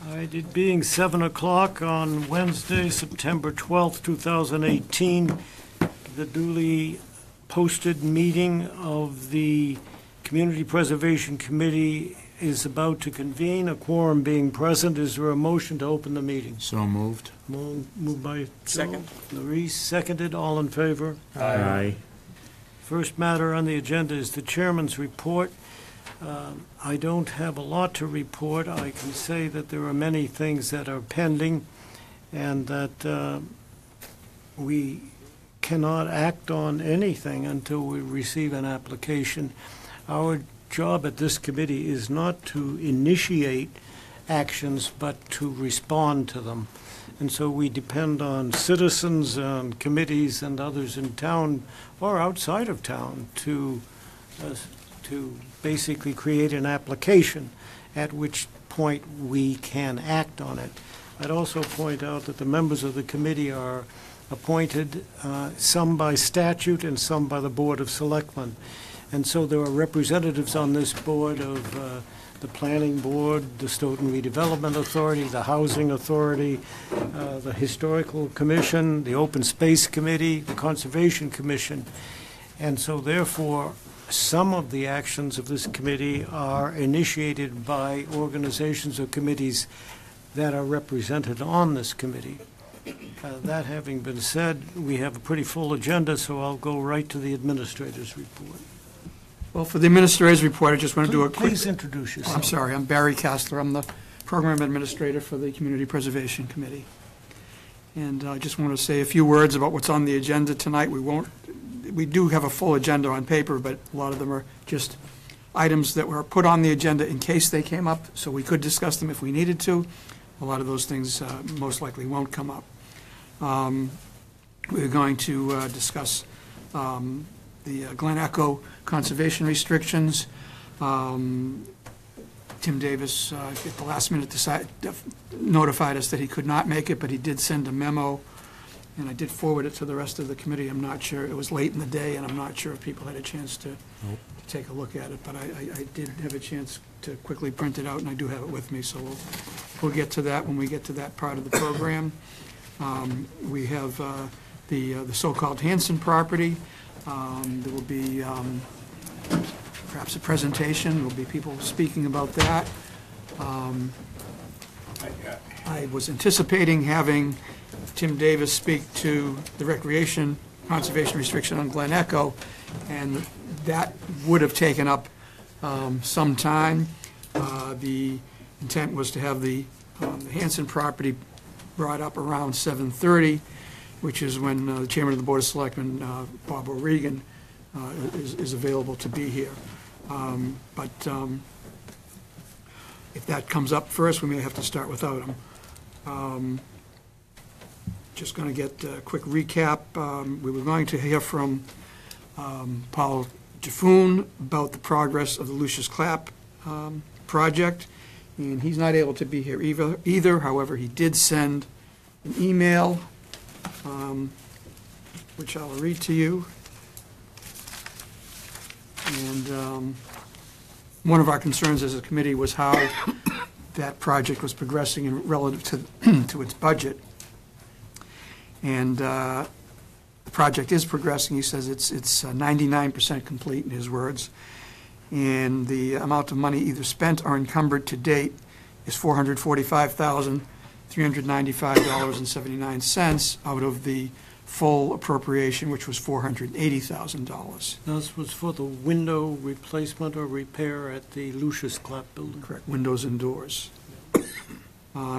All right, it being 7 o'clock on Wednesday, September 12th, 2018, the duly posted meeting of the Community Preservation Committee is about to convene, a quorum being present. Is there a motion to open the meeting? So moved. Moved by Second. Maurice, seconded. All in favor? Aye. First matter on the agenda is the chairman's report. I don't have a lot to report. I can say that there are many things that are pending and that we cannot act on anything until we receive an application. Our job at this committee is not to initiate actions, but to respond to them. And so we depend on citizens and committees and others in town or outside of town to basically create an application, at which point we can act on it. I'd also point out that the members of the committee are appointed, some by statute and some by the Board of Selectmen. And so there are representatives on this board of the Planning Board, the Stoughton Redevelopment Authority, the Housing Authority, the Historical Commission, the Open Space Committee, the Conservation Commission. And so therefore, some of the actions of this committee are initiated by organizations or committees that are represented on this committee. That having been said, we have a pretty full agenda, so I'll go right to the administrator's report. Well, for the administrator's report, I just want to do a quick... Please introduce yourself. I'm sorry, I'm Barry Kastler. I'm the program administrator for the Community Preservation Committee. And I just want to say a few words about what's on the agenda tonight. We do have a full agenda on paper, but a lot of them are just items that were put on the agenda in case they came up, so we could discuss them if we needed to. A lot of those things most likely won't come up. We're going to discuss the Glen Echo conservation restrictions. Tim Davis at the last minute notified us that he could not make it, but he did send a memo, and I did forward it to the rest of the committee. I'm not sure, it was late in the day, and I'm not sure if people had a chance to take a look at it, but I did have a chance to quickly print it out, and I do have it with me, so we'll get to that when we get to that part of the program. We have the so-called Hanson property. There will be perhaps a presentation. There will be people speaking about that. I was anticipating having Tim Davis speak to the recreation conservation restriction on Glen Echo, and that would have taken up some time. The intent was to have the Hanson property brought up around 7:30, which is when the chairman of the Board of Selectmen, Bob O'Regan, is available to be here. But if that comes up first, we may have to start without him. Just going to get a quick recap. We were going to hear from Paul Jaffoon about the progress of the Lucius Clapp project, and he's not able to be here either. However, he did send an email, which I'll read to you. And one of our concerns as a committee was how that project was progressing in relative to its budget. And the project is progressing. He says it's 99% complete, in his words. And the amount of money either spent or encumbered to date is $445,395.79 out of the full appropriation, which was $480,000. This was for the window replacement or repair at the Lucius Clapp building. Correct, windows and doors.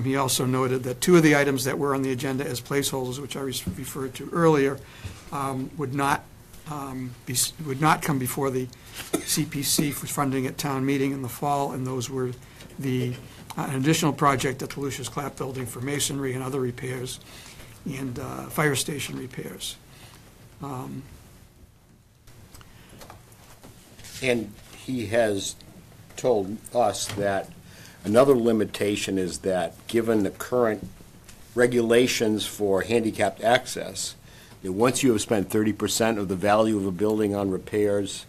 He also noted that two of the items that were on the agenda as placeholders, which I referred to earlier, would not come before the CPC for funding at town meeting in the fall, and those were an additional project at the Lucius Clapp building for masonry and other repairs, and fire station repairs. And he has told us that another limitation is that, given the current regulations for handicapped access, that once you have spent 30% of the value of a building on repairs,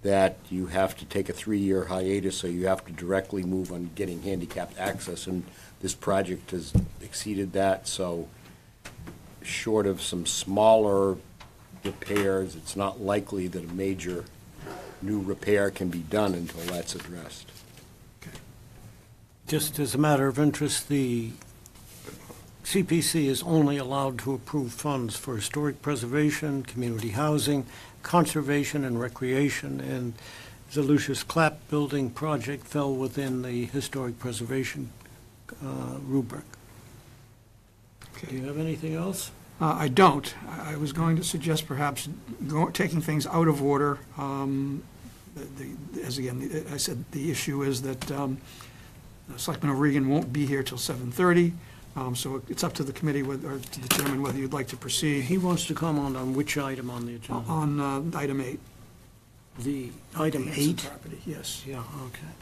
that you have to take a 3-year hiatus, so you have to directly move on getting handicapped access, and this project has exceeded that, so short of some smaller repairs, it's not likely that a major new repair can be done until that's addressed. Just as a matter of interest, the CPC is only allowed to approve funds for historic preservation, community housing, conservation, and recreation, and the Lucius Clapp Building project fell within the historic preservation rubric. Do you have anything else? I don't. I was going to suggest perhaps taking things out of order. As again, I said, the issue is that Selectman O'Regan won't be here till 7:30, so it's up to the committee or to the chairman whether you'd like to proceed. He wants to comment on which item on the agenda? On item 8. The item Hanson 8? property, yes. Yeah, okay.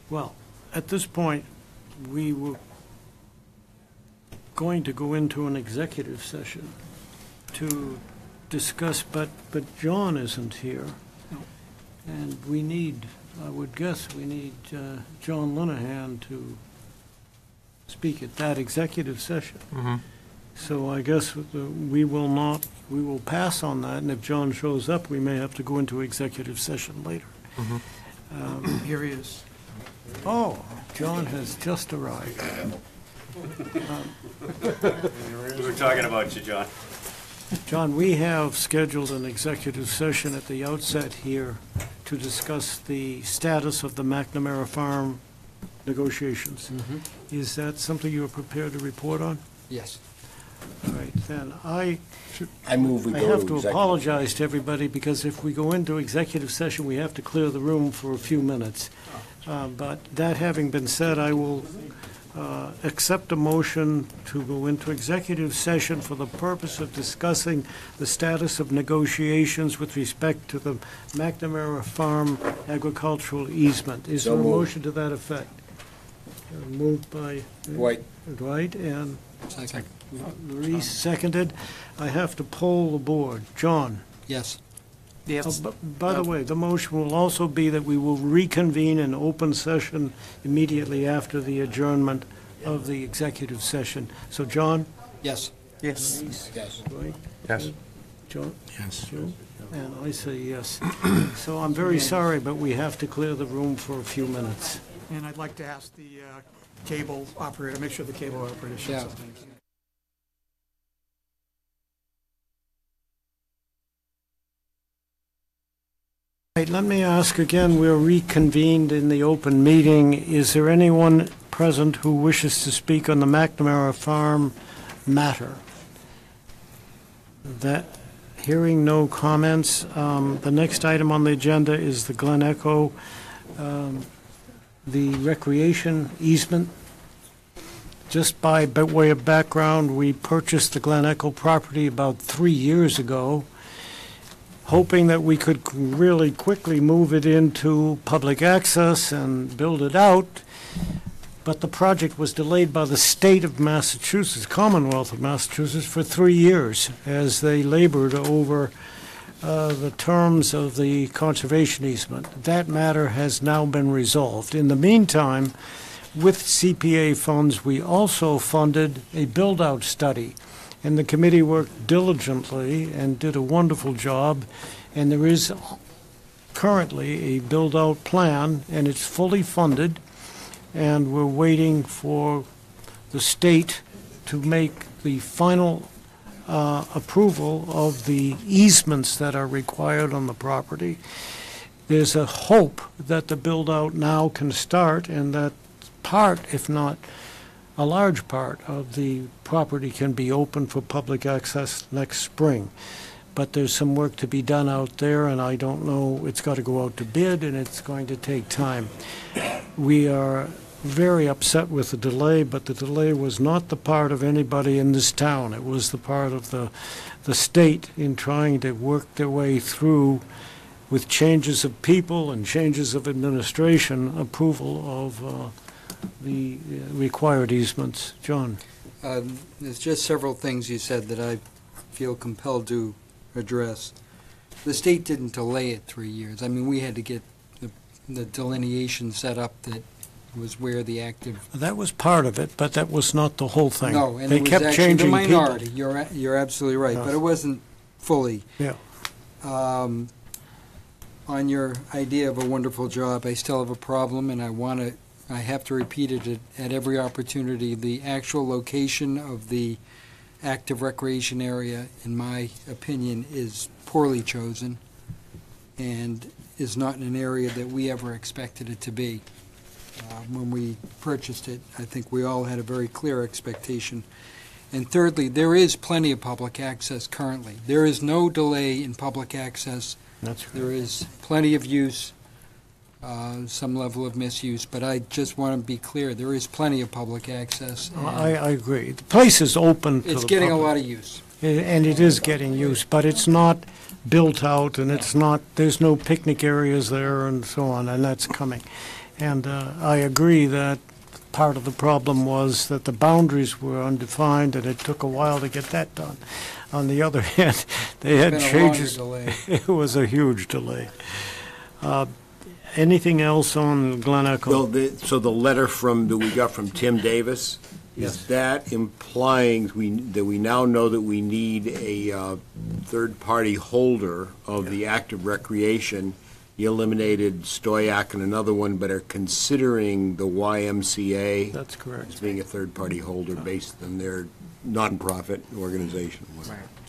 Well, at this point, we were going to go into an executive session to discuss, but John isn't here. No. And we need, I would guess, we need John Linehan to speak at that executive session. So I guess we will pass on that, and if John shows up, we may have to go into executive session later. Here he is. Oh, John has just arrived. We were talking about you, John. John, we have scheduled an executive session at the outset here to discuss the status of the McNamara Farm negotiations. Is that something you are prepared to report on? Yes. All right, then I move we go to have to executive. apologize to everybody, because if we go into executive session, we have to clear the room for a few minutes. But that having been said, I will accept a motion to go into executive session for the purpose of discussing the status of negotiations with respect to the McNamara Farm agricultural easement. Is So there a moved. motion to that effect? Moved by Dwight and Second. Maurice, seconded. I have to poll the board. John? Yes. By the way, the motion will also be that we will reconvene in open session immediately after the adjournment of the executive session. So, John? Yes. Yes. Yes. Dwight? Yes. John? Yes. Joe? And I say yes. So I'm very sorry, but we have to clear the room for a few minutes. And I'd like to ask the cable operator, make sure the cable operator shuts Yeah. off things. Right, let me ask again, we're reconvened in the open meeting. Is there anyone present who wishes to speak on the McNamara Farm matter? That, hearing no comments, the next item on the agenda is the Glen Echo, the recreation easement. Just by way of background, we purchased the Glen Echo property about 3 years ago, hoping that we could really quickly move it into public access and build it out. But the project was delayed by the state of Massachusetts, Commonwealth of Massachusetts, for 3 years as they labored over the terms of the conservation easement. That matter has now been resolved. In the meantime, with CPA funds, we also funded a build-out study. And the committee worked diligently and did a wonderful job. And there is currently a build-out plan, and it's fully funded. And we're waiting for the state to make the final approval of the easements that are required on the property. There's a hope that the build-out now can start, and that part, if not a large part, of the property can be open for public access next spring. But there's some work to be done out there, and I don't know, it's got to go out to bid, and it's going to take time. We are very upset with the delay, but the delay was not the part of anybody in this town. It was the part of the state in trying to work their way through, with changes of people and changes of administration, approval of the required easements. John? There's just several things you said that I feel compelled to address. The state didn't delay it 3 years. I mean, we had to get the delineation set up that was where the active. That was part of it, but that was not the whole thing. No, and They it was kept actually the changing people. minority. You're absolutely right, but it wasn't fully. Yeah. On your idea of a wonderful job, I still have a problem, and I have to repeat it at every opportunity. The actual location of the active recreation area, in my opinion, is poorly chosen and is not in an area that we ever expected it to be. When we purchased it, I think we all had a very clear expectation. And thirdly, there is plenty of public access currently. There is no delay in public access. That's right. There is plenty of use, some level of misuse, but I just want to be clear, there is plenty of public access. I agree. The place is open to the public. It's getting a lot of use. And it is getting use, but it's not built out, and it's not, there's no picnic areas there and so on, and that's coming. And I agree that part of the problem was that the boundaries were undefined, and it took a while to get that done. On the other hand, they had It's been a longer changes. delay. It was a huge delay. Anything else on Glen Echo? Well, so the letter that we got from Tim Davis, Yes. is that implying that we now know that we need a third-party holder of the active recreation? You eliminated Stoyak and another one, but are considering the YMCA That's correct. as being a third-party holder based on their nonprofit organization.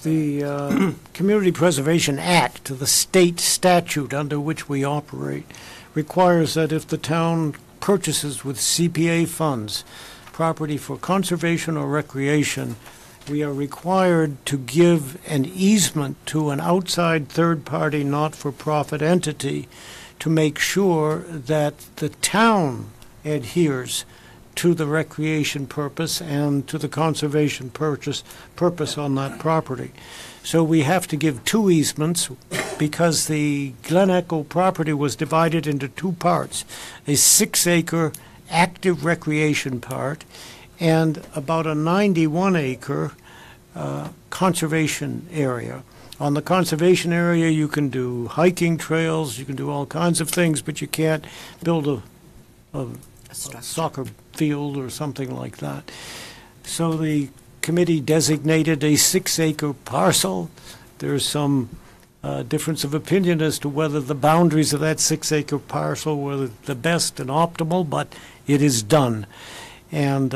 The Community Preservation Act, the state statute under which we operate, requires that if the town purchases with CPA funds property for conservation or recreation, we are required to give an easement to an outside third-party not-for-profit entity to make sure that the town adheres to the recreation purpose and to the conservation purpose on that property. So we have to give 2 easements because the Glen Echo property was divided into 2 parts, a 6-acre active recreation part and about a 91-acre conservation area. On the conservation area, you can do hiking trails, you can do all kinds of things, but you can't build a soccer field or something like that. So the committee designated a 6-acre parcel. There's some difference of opinion as to whether the boundaries of that 6-acre parcel were the best and optimal, but it is done. And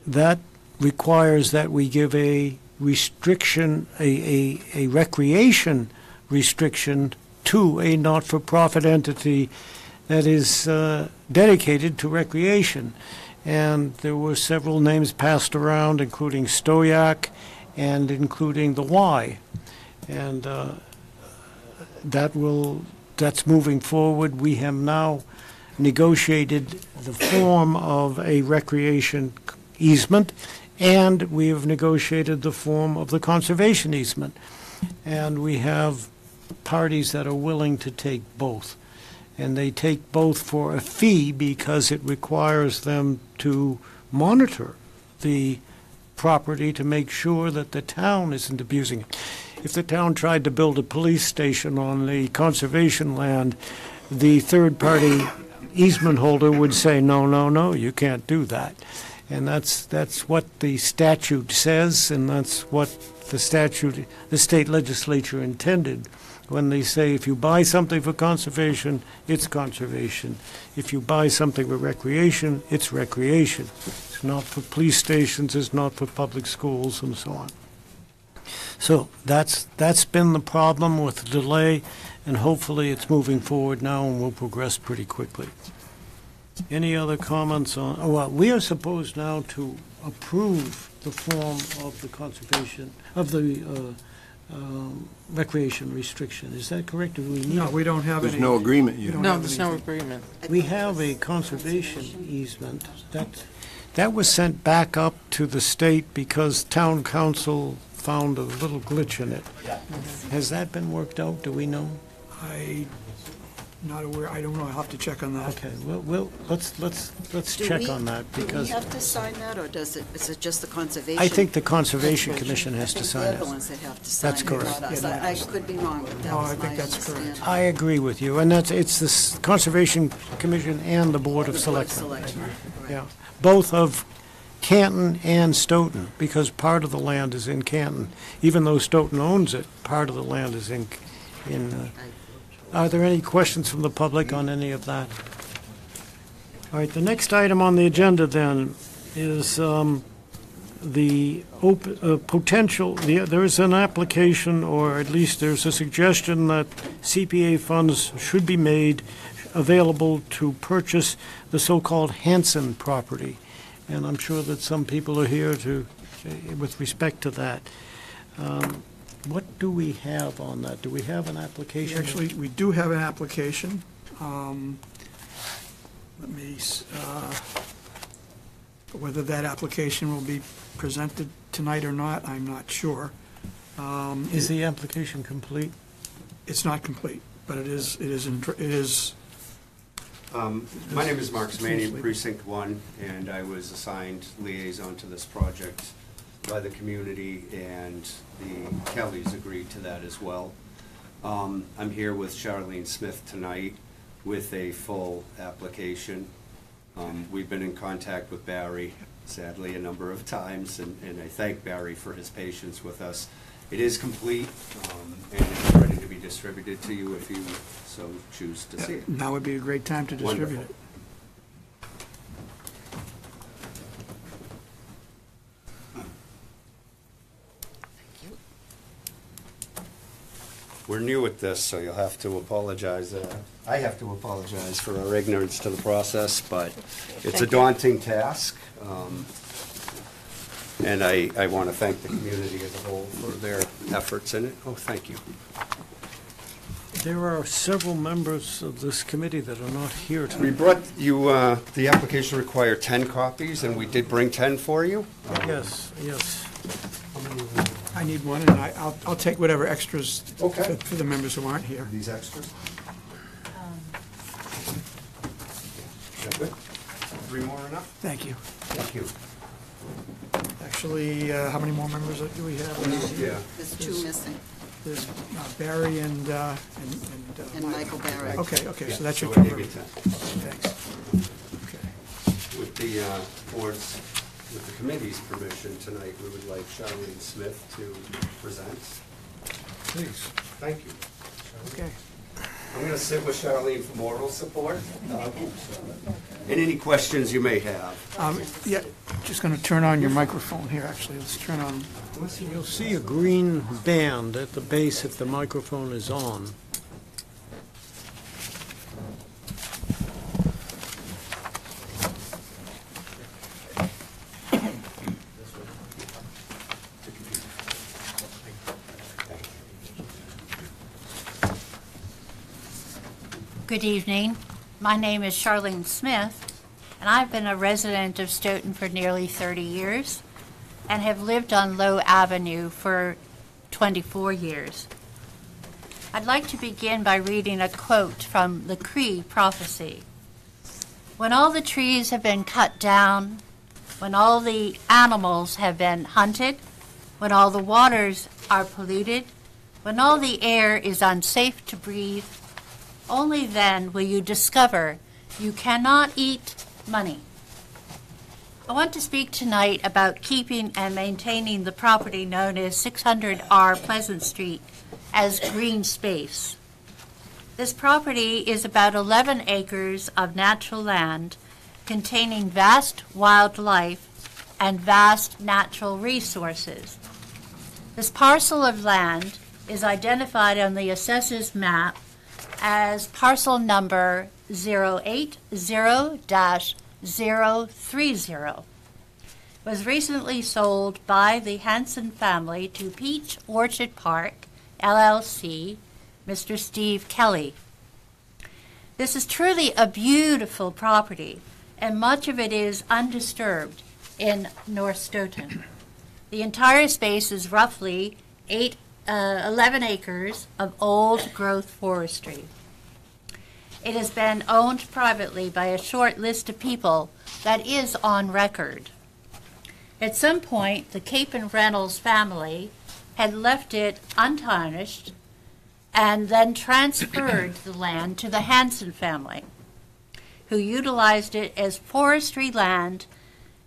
that requires that we give a restriction, a recreation restriction to a not-for-profit entity that is dedicated to recreation. And there were several names passed around, including Stoyak and including the Y. And that's moving forward. We have now negotiated the form of a recreation easement, and we have negotiated the form of the conservation easement. And we have parties that are willing to take both. And they take both for a fee because it requires them to monitor the property to make sure that the town isn't abusing it. If the town tried to build a police station on the conservation land, the third-party easement holder would say, no, no, no, you can't do that. And that's what the statute says, and that's what the state legislature intended when they say if you buy something for conservation, it's conservation. If you buy something for recreation, it's recreation. It's not for police stations, it's not for public schools, and so on. So that's been the problem with the delay, and hopefully it's moving forward now and will progress pretty quickly. Any other comments on, well, we are supposed now to approve the form of the conservation, of the recreation restriction. Is that correct? Do we need? No, we don't have any. There's no agreement yet. No, there's no agreement. We have a conservation easement that was sent back up to the state because town council found a little glitch in it. Has that been worked out? Do we know? I Not aware, I don't know, I'll have to check on that. Okay, let's check on that, Do we because have to sign that, or is it just the conservation? I think the Conservation Commission has to I sign think they're it. the ones that have to sign it. That's correct. not us. Yeah, not I us. could be wrong, but that No, was I my think that's correct. understanding. I agree with you, and it's the Conservation Commission and the Board of The Board of Selectmen. Selectmen, right. Yeah, both of Canton and Stoughton, because part of the land is in Canton. Even though Stoughton owns it, part of the land is in. Are there any questions from the public on any of that? All right, the next item on the agenda then is the potential, there is an application, or at least there's a suggestion that CPA funds should be made available to purchase the so-called Hanson property. And I'm sure that some people are here with respect to that. What do we have on that? Do we have an application? Actually, we do have an application. Let me, whether that application will be presented tonight or not, I'm not sure. Is the application complete? It's not complete, but it is. My name is Mark Smaney, Precinct 1, and I was assigned liaison to this project by the community, and the Kellys agreed to that as well. I'm here with Charlene Smith tonight with a full application. We've been in contact with Barry, sadly, a number of times, and I thank Barry for his patience with us. It is complete, and it's ready to be distributed to you if you so choose to see it. Now would be a great time to distribute Wonderful. it. We're new at this, so you'll have to apologize. I have to apologize for our ignorance to the process, but it's a daunting task. And I want to thank the community as a whole for their efforts in it. Oh, thank you. There are several members of this committee that are not here We tonight. brought you, the application required 10 copies, and we did bring 10 for you. Yes, yes. I need one, and I'll take whatever extras Okay. for the members who aren't here. These extras? That good? 3 more enough? Thank you. Thank you. Actually, how many more members do we have? Yeah. There's two missing, There's Barry and and Michael Barrett. Okay, so that should So I cover gave you it. 10. Thanks. Okay. With the board's, with the committee's permission, tonight, we would like Charlene Smith to present. Please. Thank you. Okay. I'm going to sit with Charlene for moral support. And any questions you may have. Yeah, just going to turn on your microphone here, actually. Let's turn on. You'll see a green band at the base if the microphone is on. Good evening. My name is Charlene Smith, and I've been a resident of Stoughton for nearly 30 years and have lived on Low Avenue for 24 years. I'd like to begin by reading a quote from the Cree prophecy. When all the trees have been cut down, when all the animals have been hunted, when all the waters are polluted, when all the air is unsafe to breathe, only then will you discover you cannot eat money. I want to speak tonight about keeping and maintaining the property known as 600R Pleasant Street as green space. This property is about 11 acres of natural land containing vast wildlife and vast natural resources. This parcel of land is identified on the assessor's map as parcel number 080-030. Was recently sold by the Hanson family to Peach Orchard Park, LLC, Mr. Steve Kelly. This is truly a beautiful property, and much of it is undisturbed in North Stoughton. The entire space is roughly 11 acres of old-growth forestry. It has been owned privately by a short list of people that is on record. At some point, the Cape and Reynolds family had left it untarnished and then transferred the land to the Hanson family, who utilized it as forestry land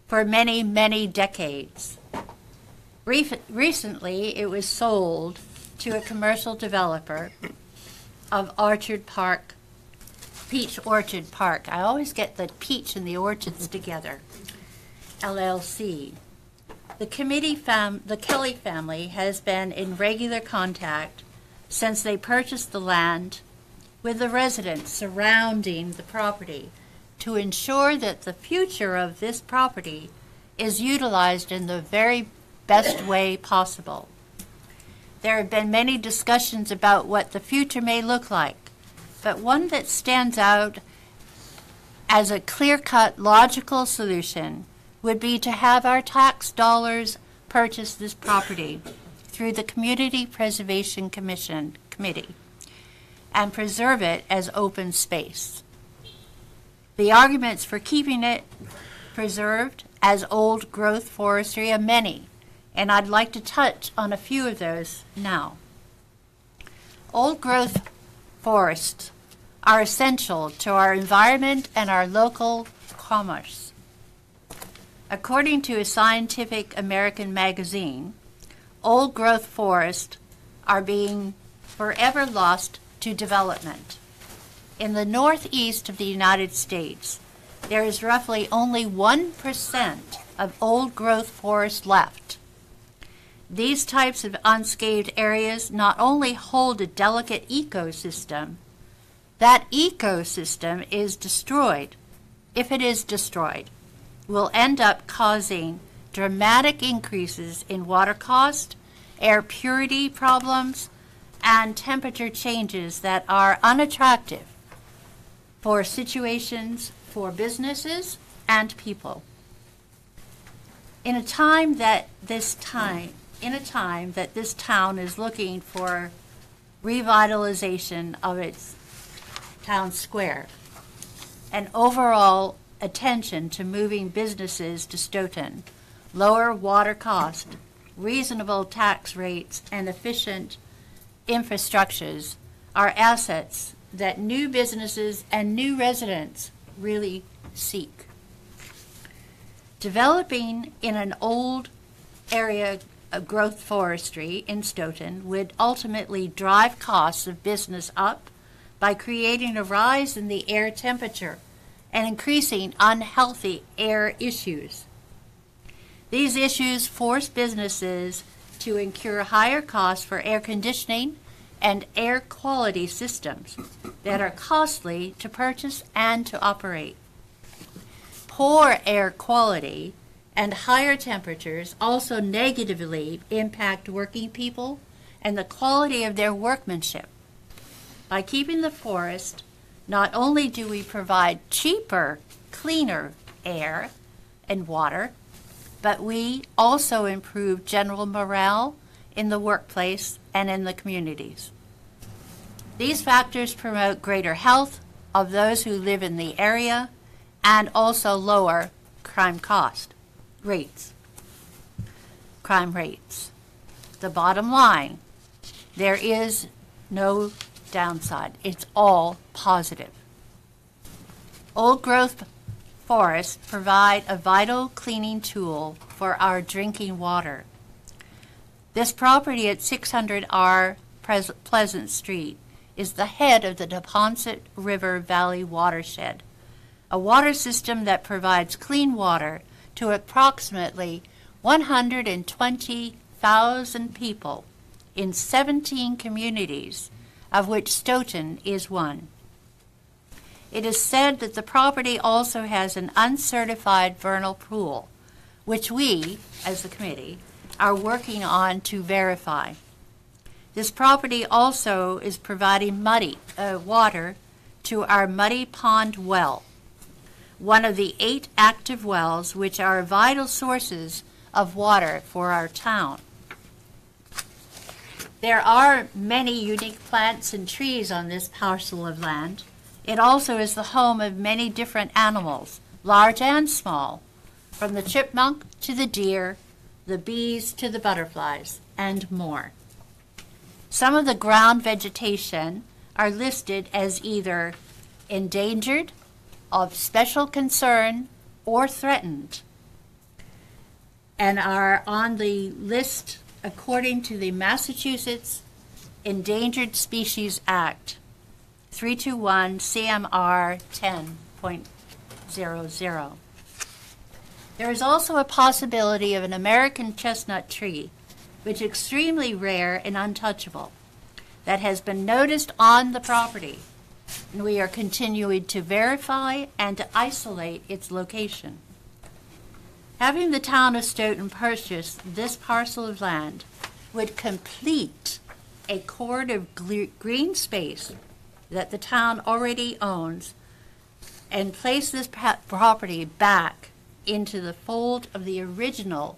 for many, many decades. Recently, it was sold to a commercial developer of Peach Orchard Park. I always get the peach and the orchards together. LLC. The Kelly family has been in regular contact since they purchased the land with the residents surrounding the property to ensure that the future of this property is utilized in the very best way possible. There have been many discussions about what the future may look like, but one that stands out as a clear-cut, logical solution would be to have our tax dollars purchase this property through the Community Preservation Committee and preserve it as open space. The arguments for keeping it preserved as old-growth forestry are many, and I'd like to touch on a few of those now. Old-growth forests are essential to our environment and our local commerce. According to a Scientific American magazine, old-growth forests are being forever lost to development. In the northeast of the United States, there is roughly only 1% of old-growth forest left. These types of unscathed areas not only hold a delicate ecosystem, that ecosystem is destroyed. If it is destroyed, will end up causing dramatic increases in water cost, air purity problems, and temperature changes that are unattractive for situations for businesses and people. In a time that this town is looking for revitalization of its town square and overall attention to moving businesses to Stoughton, lower water cost, reasonable tax rates, and efficient infrastructures are assets that new businesses and new residents really seek. Developing in an old area of growth forestry in Stoughton would ultimately drive costs of business up by creating a rise in the air temperature and increasing unhealthy air issues. These issues force businesses to incur higher costs for air conditioning and air quality systems that are costly to purchase and to operate. Poor air quality and higher temperatures also negatively impact working people and the quality of their workmanship. By keeping the forest, not only do we provide cheaper, cleaner air and water, but we also improve general morale in the workplace and in the communities. These factors promote greater health of those who live in the area and also lower crime rates. The bottom line, there is no downside. It's all positive. Old growth forests provide a vital cleaning tool for our drinking water. This property at 600R Pleasant Street is the head of the Neponset River Valley watershed, a water system that provides clean water to approximately 120,000 people in 17 communities, of which Stoughton is one. It is said that the property also has an uncertified vernal pool, which we, as the committee, are working on to verify. This property also is providing water to our Muddy Pond well, one of the 8 active wells which are vital sources of water for our town. There are many unique plants and trees on this parcel of land. It also is the home of many different animals, large and small, from the chipmunk to the deer, the bees to the butterflies, and more. Some of the ground vegetation are listed as either endangered, of special concern, or threatened, and are on the list according to the Massachusetts Endangered Species Act, 321 CMR 10.00. There is also a possibility of an American chestnut tree, which is extremely rare and untouchable, that has been noticed on the property, and we are continuing to verify and to isolate its location. Having the town of Stoughton purchase this parcel of land would complete a cord of green space that the town already owns and place this property back into the fold of the original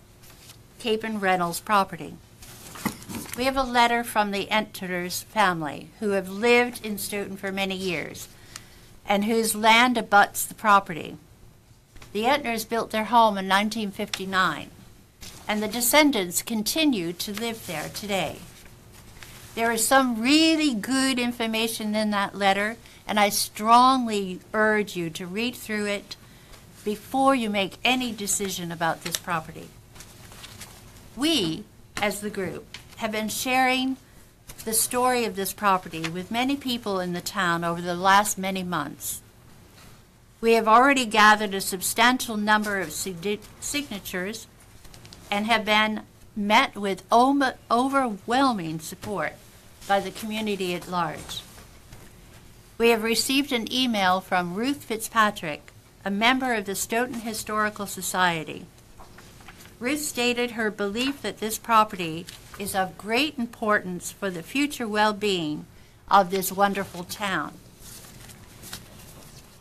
Cape and Reynolds property. We have a letter from the Entner's family, who have lived in Stoughton for many years and whose land abuts the property. The Entners built their home in 1959, and the descendants continue to live there today. There is some really good information in that letter, and I strongly urge you to read through it before you make any decision about this property. We, as the group, have been sharing the story of this property with many people in the town over the last many months. We have already gathered a substantial number of signatures and have been met with overwhelming support by the community at large. We have received an email from Ruth Fitzpatrick, a member of the Stoughton Historical Society. Ruth stated her belief that this property is of great importance for the future well-being of this wonderful town.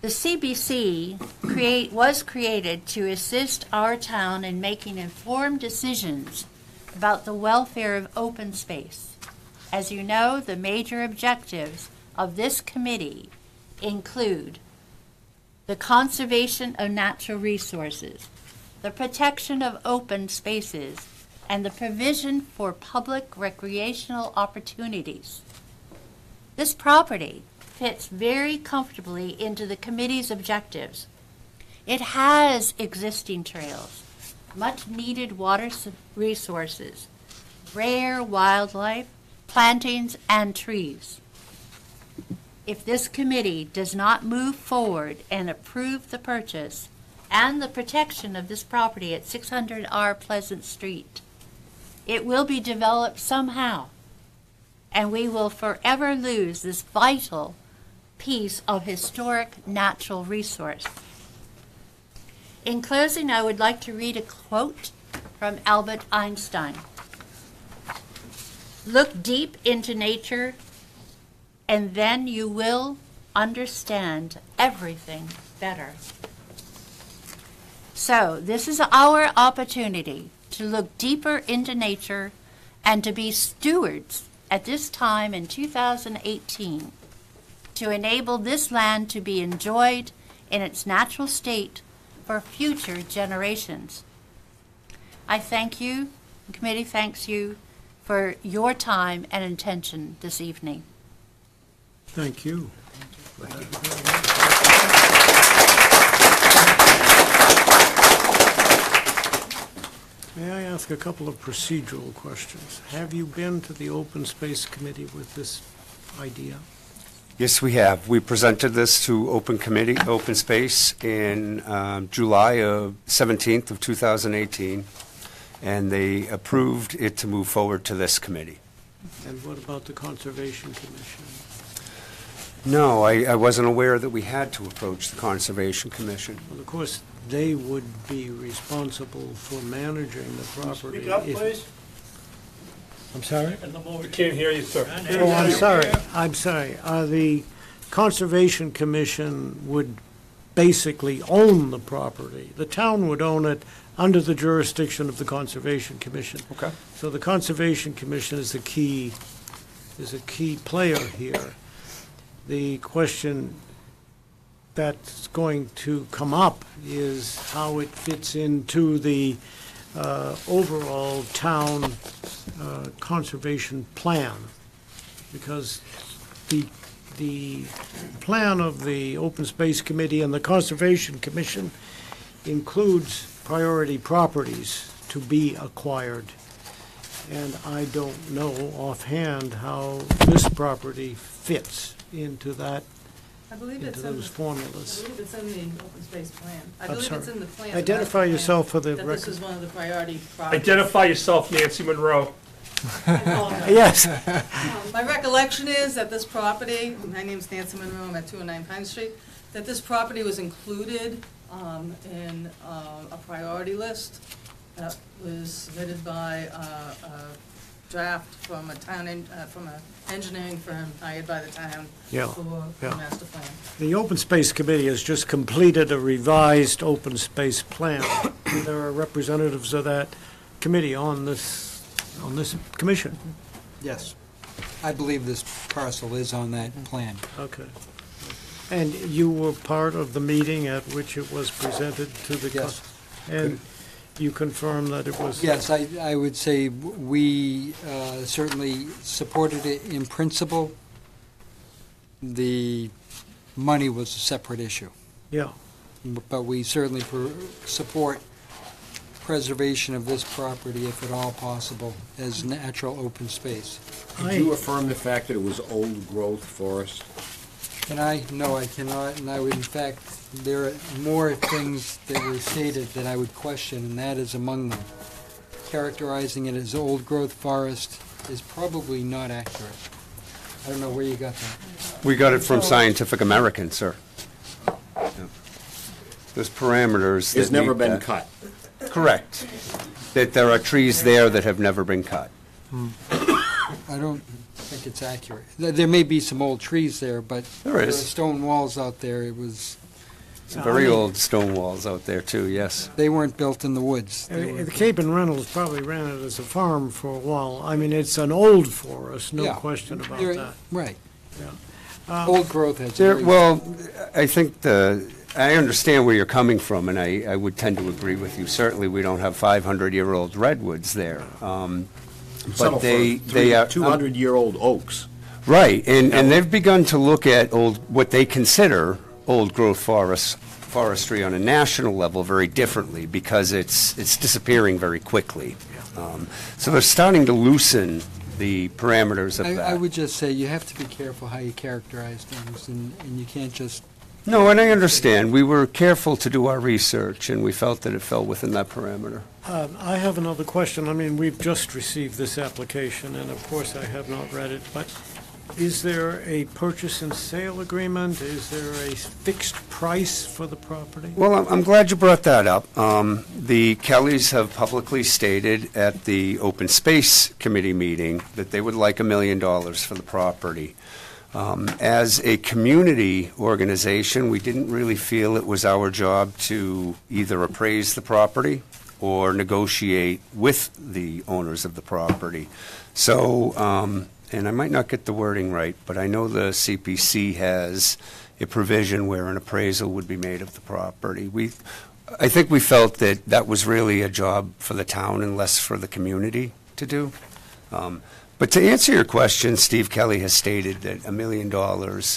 The CBC was created to assist our town in making informed decisions about the welfare of open space. As you know, the major objectives of this committee include the conservation of natural resources, the protection of open spaces, and the provision for public recreational opportunities. This property fits very comfortably into the committee's objectives. It has existing trails, much needed water resources, rare wildlife, plantings, and trees. If this committee does not move forward and approve the purchase and the protection of this property at 600R Pleasant Street, it will be developed somehow, and we will forever lose this vital piece of historic natural resource. In closing, I would like to read a quote from Albert Einstein. Look deep into nature, and then you will understand everything better. So, this is our opportunity to look deeper into nature and to be stewards at this time in 2018 to enable this land to be enjoyed in its natural state for future generations. I thank you, the committee thanks you for your time and attention this evening. Thank you. May I ask a couple of procedural questions? Have you been to the Open Space Committee with this idea? Yes, we have. We presented this to Open Space in July 17th of 2018, and they approved it to move forward to this committee. And what about the Conservation Commission? No, I wasn't aware that we had to approach the Conservation Commission. Well, of course, they would be responsible for managing the property. Speak up, please. I'm sorry? We can't hear you, sir. Oh, I'm sorry. I'm sorry. The Conservation Commission would basically own the property. The town would own it under the jurisdiction of the Conservation Commission. Okay. So the Conservation Commission is a key player here. The question that's going to come up is how it fits into the overall town conservation plan. Because the plan of the Open Space Committee and the Conservation Commission includes priority properties to be acquired. And I don't know offhand how this property fits into that, I believe into it's in, those I formulas. believe it's in the open space plan. I I'm believe sorry. it's in the plan. Identify master yourself for the plan, that this record. is one of the priority projects. Identify yourself, Nancy Monroe. Yes. My recollection is that this property, my name's Nancy Monroe, I'm at 209 Pine Street, that this property was included in a priority list that was submitted by a draft from a town, from an engineering firm hired by the town Yeah, for the yeah. master plan. The Open Space Committee has just completed a revised open space plan. There are representatives of that committee on this commission. Yes. I believe this parcel is on that plan. Okay. And you were part of the meeting at which it was presented to the... Yes. And you confirm that it was... Yes, I would say we certainly supported it in principle. The money was a separate issue, Yeah. but we certainly support preservation of this property, if at all possible, as natural open space. Could you affirm the fact that it was old-growth forest? Can I? No, I cannot, and I would, in fact, there are more things that were stated that I would question, and that is among them. Characterizing it as old-growth forest is probably not accurate. I don't know where you got that. We got it from Scientific American, sir. Yeah. There's parameters that It's never meet been that. cut. Correct. That there are trees there that have never been cut. I don't think it's accurate. There may be some old trees there, but There are is. stone walls out there. It was, Some very old stone walls out there, too, yes. they weren't built in the woods. They were- The Cape and Reynolds probably ran it as a farm for a while. I mean, it's an old forest, no Yeah. question about They're- that. Right. Yeah. Old growth has. a There, very- well, I think I understand where you're coming from, and I would tend to agree with you. Certainly, we don't have 500-year-old redwoods there. But they are... 200-year-old oaks. Right, and they've begun to look at what they consider old-growth forestry on a national level very differently, because it's disappearing very quickly. So they're starting to loosen the parameters of that. I would just say you have to be careful how you characterize things, and you can't just. No, and I understand. We were careful to do our research, and we felt that it fell within that parameter. I have another question. I mean, we've just received this application, and of course, I have not read it, but is there a purchase and sale agreement? Is there a fixed price for the property? Well, I'm glad you brought that up. The Kellys have publicly stated at the Open Space Committee meeting that they would like $1 million for the property. As a community organization, we didn't really feel it was our job to either appraise the property or negotiate with the owners of the property. So, and I might not get the wording right, but I know the CPC has a provision where an appraisal would be made of the property. I think we felt that that was really a job for the town and less for the community to do. But to answer your question, Steve Kelly has stated that $1 million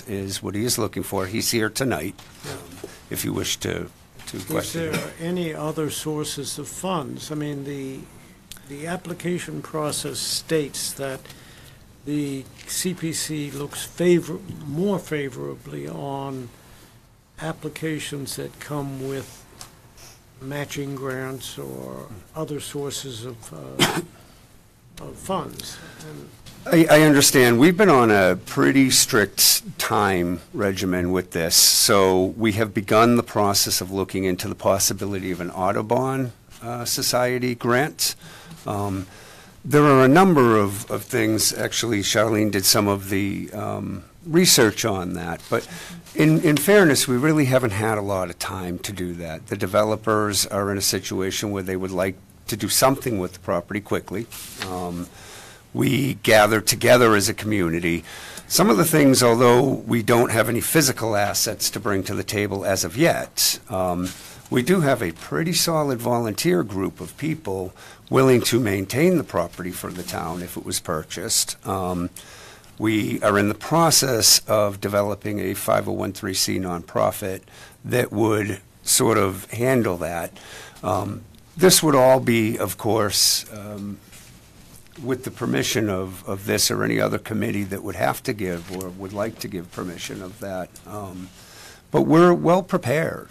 is what he is looking for. He's here tonight, if you wish to question Is him. there any other sources of funds? I mean, the application process states that the CPC looks more favorably on applications that come with matching grants or other sources of funds. I understand. We've been on a pretty strict time regimen with this, so we have begun the process of looking into the possibility of an Audubon Society grant. There are a number of things. Actually, Charlene did some of the research on that, but in fairness, we really haven't had a lot of time to do that. The developers are in a situation where they would like to do something with the property quickly. we gather together as a community. Some of the things, although we don't have any physical assets to bring to the table as of yet, we do have a pretty solid volunteer group of people willing to maintain the property for the town if it was purchased. We are in the process of developing a 501(c) nonprofit that would sort of handle that. This would all be, of course, with the permission of this or any other committee that would have to give or would like to give permission of that. But we're well prepared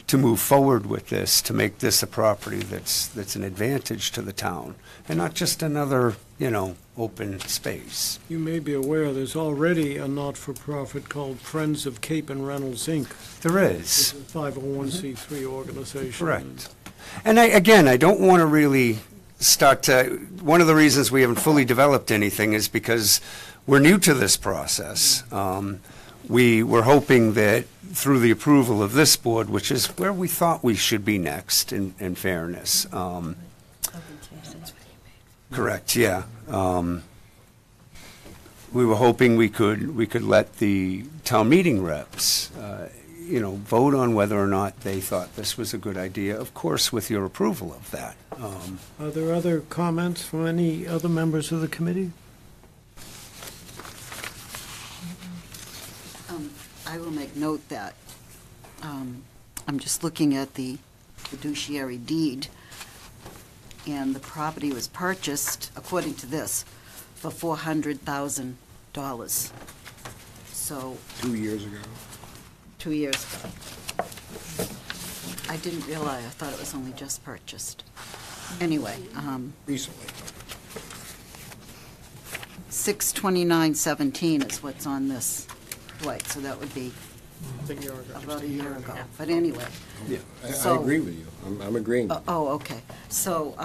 to move forward with this, to make this a property that's an advantage to the town, and not just another, open space. You may be aware, there's already a not-for-profit called Friends of Cape and Reynolds, Inc. There is. It's a 501(c)(3) organization. Correct. And I don't want to really start to, one of the reasons we haven't fully developed anything is because we're new to this process. We were hoping that through the approval of this board, which is where we thought we should be next in fairness. Correct, yeah. We were hoping we could let the town meeting reps, vote on whether or not they thought this was a good idea, of course, with your approval of that. Are there other comments from any other members of the committee? I will make note that I'm just looking at the fiduciary deed, and the property was purchased, according to this, for $400,000. So 2 years ago. 2 years ago. I didn't realize, I thought it was only just purchased. Anyway, Recently. 6/29/17 is what's on this. Right, so that would be about a year ago. But anyway. Yeah, I So- agree with you. I'm agreeing. Oh, okay. So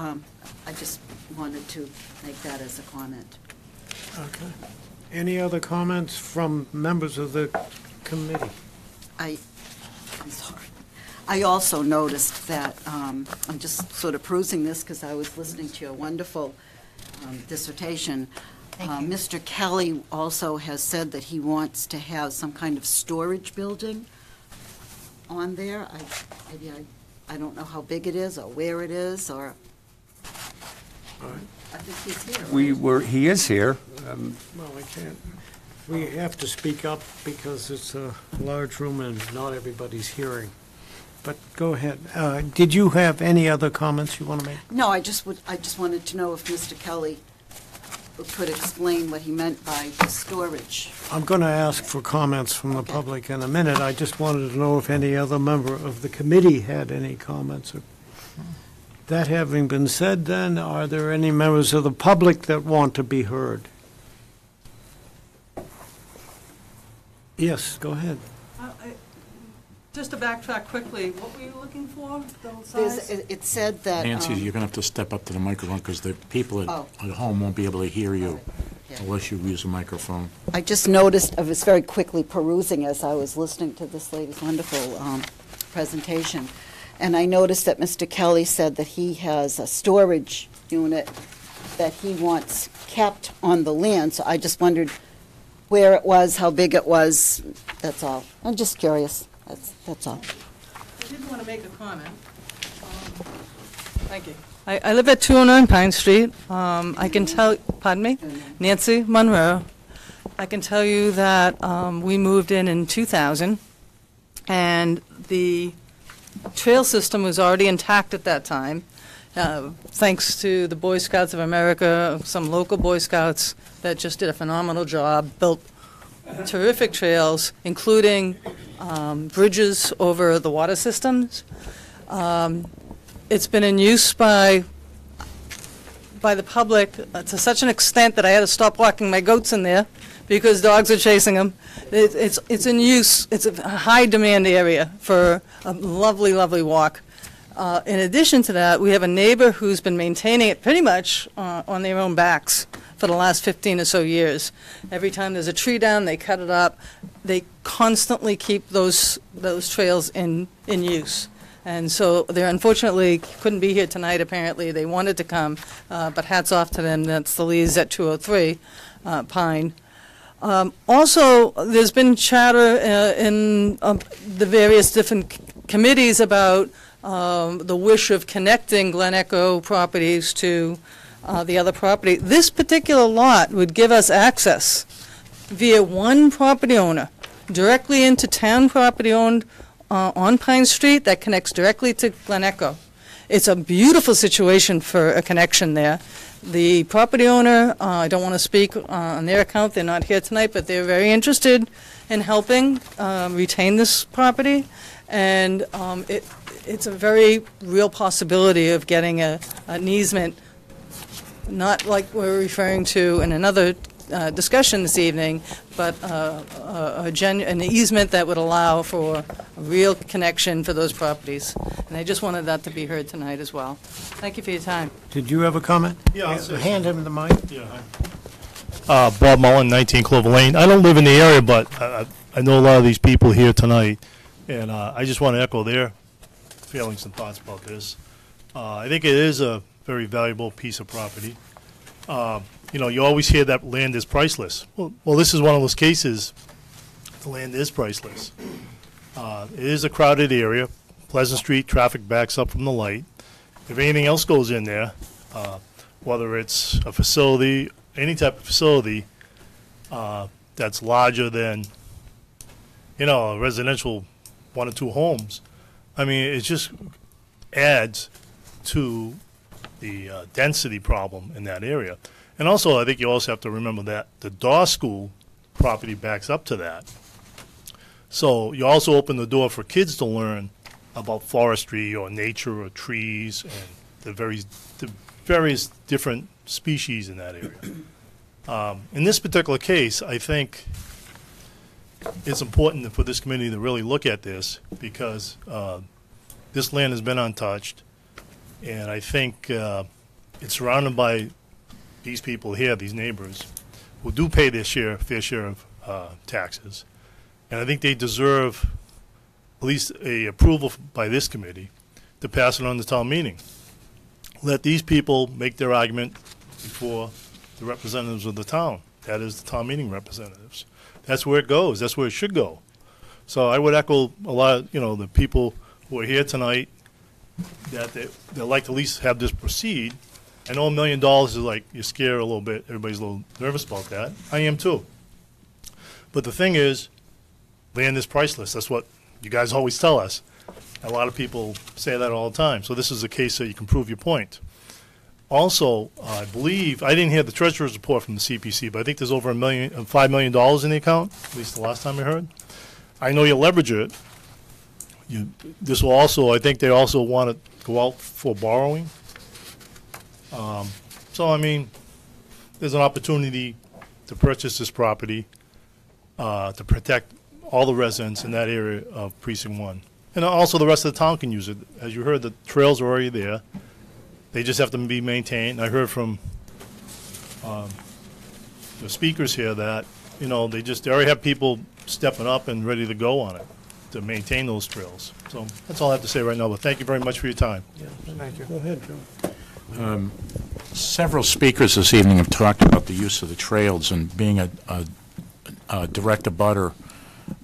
I just wanted to make that as a comment. Okay. Any other comments from members of the committee? I'm sorry. I also noticed that, I'm just sort of perusing this because I was listening to your wonderful dissertation. Thank you. Mr. Kelly also has said that he wants to have some kind of storage building on there. I don't know how big it is or where it is, or, All right. I think he's here. Right? He is here. Well, I can't. We have to speak up because it's a large room and not everybody's hearing. But go ahead. Did you have any other comments you want to make? No, I just wanted to know if Mr. Kelly could explain what he meant by the storage. I'm going to ask for comments from the Okay. public in a minute. I just wanted to know if any other member of the committee had any comments. That having been said, then, are there any members of the public that want to be heard? Yes, go ahead. Just to backtrack quickly, what were you looking for, the There's- size? It said that. Nancy, you're going to have to step up to the microphone because the people at Oh. home won't be able to hear you Yeah. unless you use a microphone. I just noticed, I was very quickly perusing as I was listening to this lady's wonderful presentation, and I noticed that Mr. Kelly said that he has a storage unit that he wants kept on the land, so I just wondered where it was, how big it was, that's all. I'm just curious, that's all. I did want to make a comment. Thank you. I live at 209 Pine Street. I can tell, pardon me? Nancy Monroe. I can tell you that we moved in 2000, and the trail system was already intact at that time, thanks to the Boy Scouts of America, some local Boy Scouts that just did a phenomenal job, built terrific trails, including bridges over the water systems. It's been in use by the public to such an extent that I had to stop walking my goats in there because dogs are chasing them. It's in use. It's a high-demand area for a lovely, lovely walk. In addition to that, we have a neighbor who's been maintaining it pretty much on their own backs for the last 15 or so years. Every time there's a tree down, they cut it up. They constantly keep those trails in use. And so they unfortunately couldn't be here tonight, apparently. They wanted to come, but hats off to them. That's the Lees at 203 Pine. Also, there's been chatter in the various different committees about the wish of connecting Glen Echo properties to the other property. This particular lot would give us access via one property owner directly into town property owned on Pine Street that connects directly to Glen Echo. It's a beautiful situation for a connection there. The property owner, I don't want to speak on their account, they're not here tonight, but they're very interested in helping retain this property. And it's a very real possibility of getting an easement, not like we're referring to in another discussion this evening, but an easement that would allow for a real connection for those properties. And I just wanted that to be heard tonight as well. Thank you for your time. Did you have a comment? Yeah, I'll say Hand him the mic. Bob Mullen, 19 Clover Lane. I don't live in the area, but I know a lot of these people here tonight, and I just want to echo their feelings and thoughts about this. I think it is a very valuable piece of property. You know, you always hear that land is priceless. Well, this is one of those cases. The land is priceless. It is a crowded area. Pleasant Street, traffic backs up from the light. If anything else goes in there, whether it's a facility, any type of facility that's larger than, you know, a residential 1 or 2 homes, I mean, it just adds to the density problem in that area. And also, I think you also have to remember that the Daw School property backs up to that. So you also open the door for kids to learn about forestry or nature or trees and the various different species in that area. In this particular case, I think it's important for this committee to really look at this because this land has been untouched, and I think it's surrounded by these people here, these neighbors, who do pay their fair share of taxes. And I think they deserve at least a approval by this committee to pass it on to town meeting. Let these people make their argument before the representatives of the town. That is the town meeting representatives. That's where it goes. That's where it should go. So I would echo a lot of, the people who are here tonight that they'd like to at least have this proceed. I know $1 million is like, you scare a little bit. Everybody's a little nervous about that. I am too. But the thing is, land is priceless. That's what you guys always tell us. A lot of people say that all the time. So this is a case that you can prove your point. Also, I believe, I didn't hear the treasurer's report from the CPC, but I think there's over $5 million in the account, at least the last time I heard. I know you leverage it. This will also, I think they also want to go out for borrowing. So, I mean, there's an opportunity to purchase this property to protect all the residents in that area of Precinct 1. And also the rest of the town can use it. As you heard, the trails are already there. They just have to be maintained. I heard from the speakers here that, they already have people stepping up and ready to go on it to maintain those trails. So that's all I have to say right now, but thank you very much for your time. Yeah, thank you. Go ahead, Joe. Several speakers this evening have talked about the use of the trails, and being a direct abutter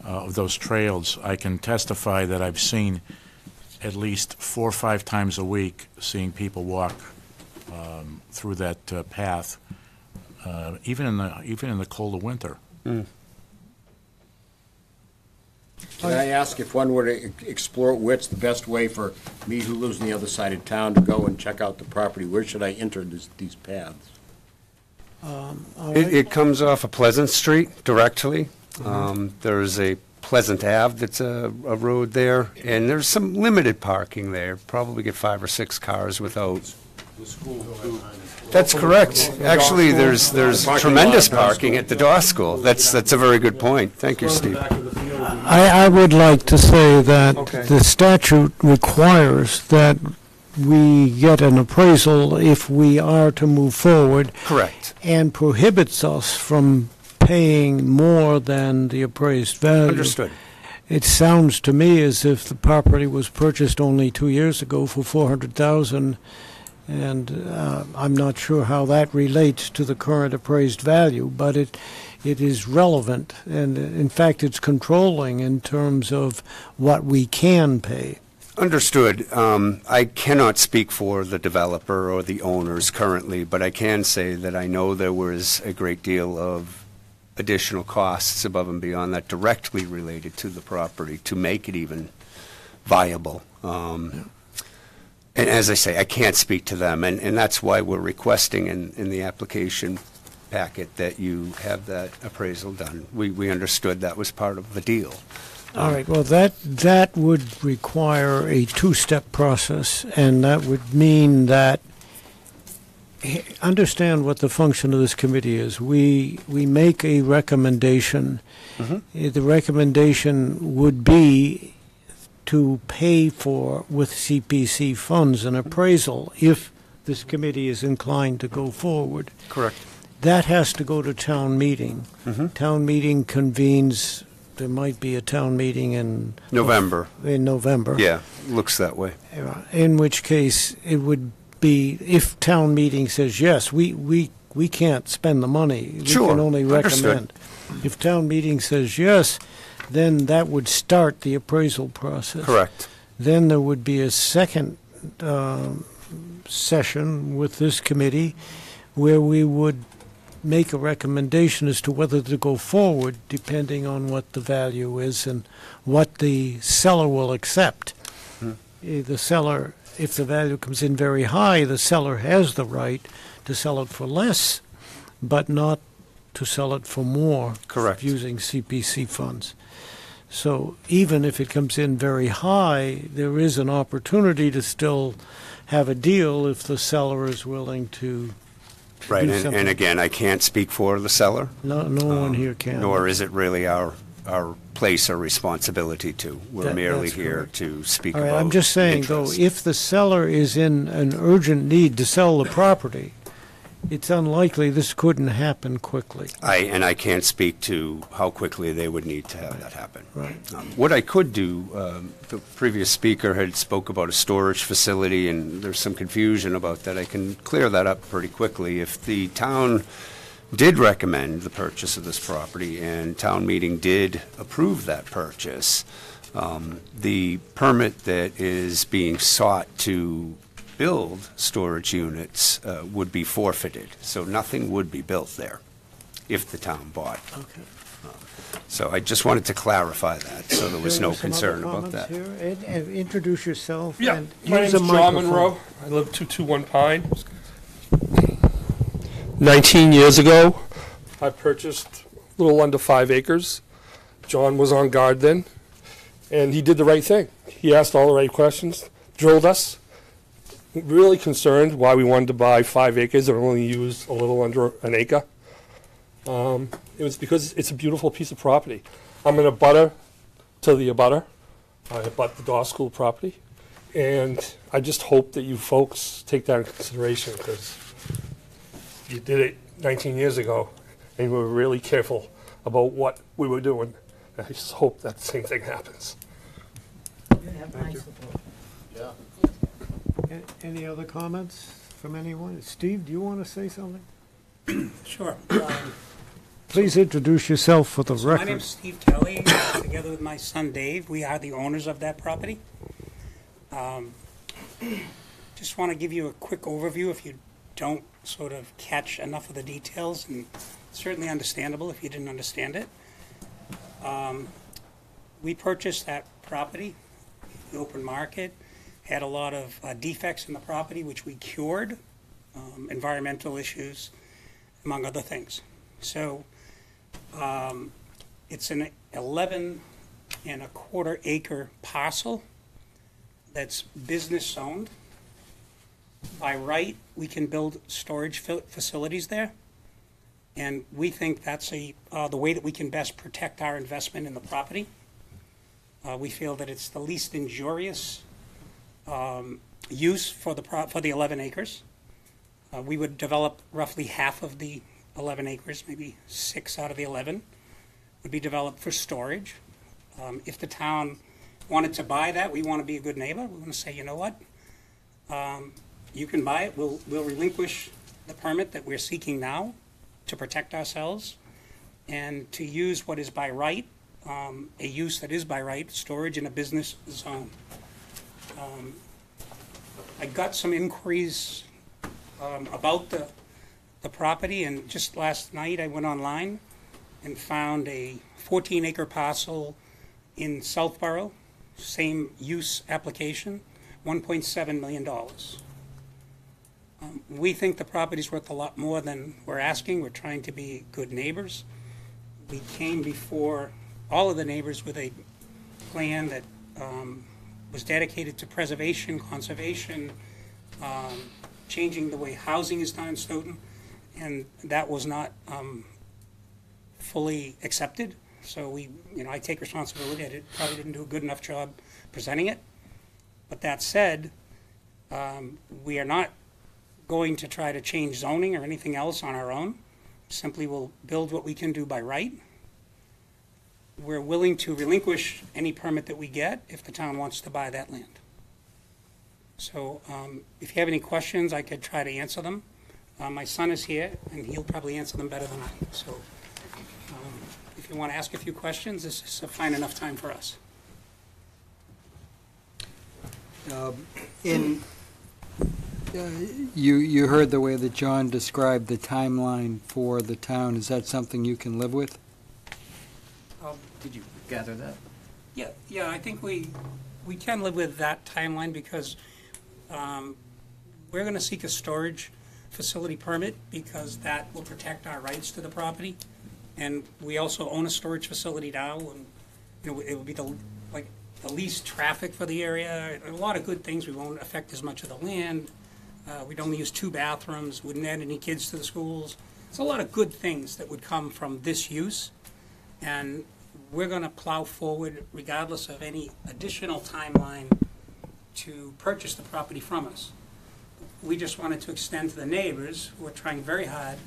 of those trails, I can testify that I've seen at least 4 or 5 times a week seeing people walk through that path, even in the cold of winter. Can I ask, if one were to explore what's the best way for me who lives on the other side of town to go and check out the property, where should I enter these paths? It comes off of Pleasant Street directly. There's a Pleasant Ave that's a road there, and there's some limited parking there. Probably get 5 or 6 cars without. That's correct. Actually, there's tremendous parking at the Daw School. That's a very good point. Thank you, Steve. I would like to say that the statute requires that we get an appraisal if we are to move forward. Correct. And prohibits us from paying more than the appraised value. Understood. It sounds to me as if the property was purchased only 2 years ago for $400,000, and I'm not sure how that relates to the current appraised value, but it is relevant, and in fact, it's controlling in terms of what we can pay. Understood. I cannot speak for the developer or the owners currently, but I can say that I know there was a great deal of additional costs above and beyond that directly related to the property to make it even viable. And as I say, I can't speak to them, and that's why we're requesting in the application packet that you have that appraisal done. We understood that was part of the deal. All right, well, that would require a two-step process, and that would mean that, understand what the function of this committee is. We make a recommendation. Mm-hmm. The recommendation would be to pay for, with CPC funds, an appraisal if this committee is inclined to go forward. Correct. That has to go to town meeting. Mm-hmm. Town meeting convenes. There might be a town meeting in November. Yeah, looks that way. In which case, it would be, if town meeting says, yes, we can't spend the money. We Sure, can only recommend. understood. If town meeting says yes, then that would start the appraisal process. Correct. Then there would be a second session with this committee where we would make a recommendation as to whether to go forward, depending on what the value is and what the seller will accept. The seller, if the value comes in very high, the seller has the right to sell it for less, but not to sell it for more. Correct. Using CPC funds. So even if it comes in very high, there is an opportunity to still have a deal if the seller is willing to Right, do and something. again, I can't speak for the seller. No one here can. Nor is it really our place or responsibility to. We're merely that's here correct. to speak All about right, I'm just saying, though, interest. if the seller is in an urgent need to sell the property, it's unlikely this couldn't happen quickly. I can't speak to how quickly they would need to have that happen. Right. What I could do, the previous speaker had spoke about a storage facility, and there's some confusion about that. I can clear that up pretty quickly. If the town did recommend the purchase of this property and town meeting did approve that purchase, the permit that is being sought to build storage units would be forfeited, so nothing would be built there if the town bought. Okay. So I just wanted to clarify that, so there was no concern about that. Introduce yourself. Yeah, and my use name's a John microphone. Monroe. I live 221 Pine. 19 years ago, I purchased a little under 5 acres. John was on guard then, and he did the right thing. He asked all the right questions, drilled us. Really concerned why we wanted to buy 5 acres and only use a little under an acre. It was because it's a beautiful piece of property. I'm an abutter to the abutter. I abut the Daw School property. And I just hope that you folks take that into consideration, because you did it 19 years ago and we were really careful about what we were doing. And I just hope that the same thing happens. Any other comments from anyone? Steve, do you want to say something? Sure. Please introduce yourself for the My record. name's Steve Kelly. Together with my son Dave, we are the owners of that property. Just want to give you a quick overview if you don't sort of catch enough of the details, and certainly understandable if you didn't understand it. We purchased that property in the open market, had a lot of defects in the property which we cured, environmental issues, among other things. So it's an 11.25 acre parcel that's business owned. By right, we can build storage facilities there, and we think that's the way that we can best protect our investment in the property. We feel that it's the least injurious use for the 11 acres. We would develop roughly half of the 11 acres, maybe 6 out of the 11, would be developed for storage. If the town wanted to buy that, we want to be a good neighbor. We want to say, you know what? You can buy it. We'll relinquish the permit that we're seeking now to protect ourselves and to use what is by right, a use that is by right, storage in a business zone. I got some inquiries about the property, and just last night I went online and found a 14-acre parcel in Southborough, same use application, $1.7 million. We think the property's worth a lot more than we're asking. We're trying to be good neighbors. We came before all of the neighbors with a plan that was dedicated to preservation, conservation, changing the way housing is done in Stoughton, and that was not fully accepted. So I take responsibility. I probably didn't do a good enough job presenting it. But that said, we are not going to try to change zoning or anything else on our own. Simply we'll build what we can do by right. We're willing to relinquish any permit that we get if the town wants to buy that land. So if you have any questions, I could try to answer them. My son is here, and he'll probably answer them better than I. So if you want to ask a few questions, this is a fine enough time for us. You heard the way that John described the timeline for the town. Is that something you can live with? Did you gather that? Yeah, I think we can live with that timeline because we're going to seek a storage facility permit because that will protect our rights to the property. And we also own a storage facility now, and it will be the least traffic for the area. A lot of good things. We won't affect as much of the land. We'd only use 2 bathrooms. Wouldn't add any kids to the schools. It's a lot of good things that would come from this use, and we're going to plow forward regardless of any additional timeline to purchase the property from us. We just wanted to extend to the neighbors who are trying very hard,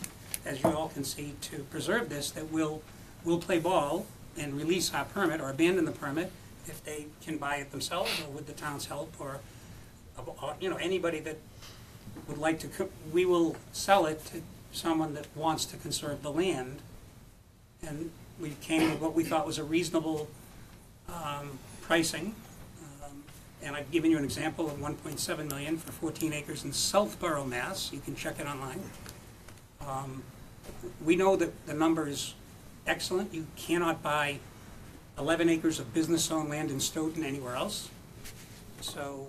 as you all can see, to preserve this, that we'll play ball and release our permit or abandon the permit if they can buy it themselves or with the town's help or anybody that would like to. We will sell it to someone that wants to conserve the land, and we came with what we thought was a reasonable pricing. And I've given you an example of $1.7 million for 14 acres in Southborough, Mass. You can check it online. We know that the number is excellent. You cannot buy 11 acres of business-owned land in Stoughton anywhere else. So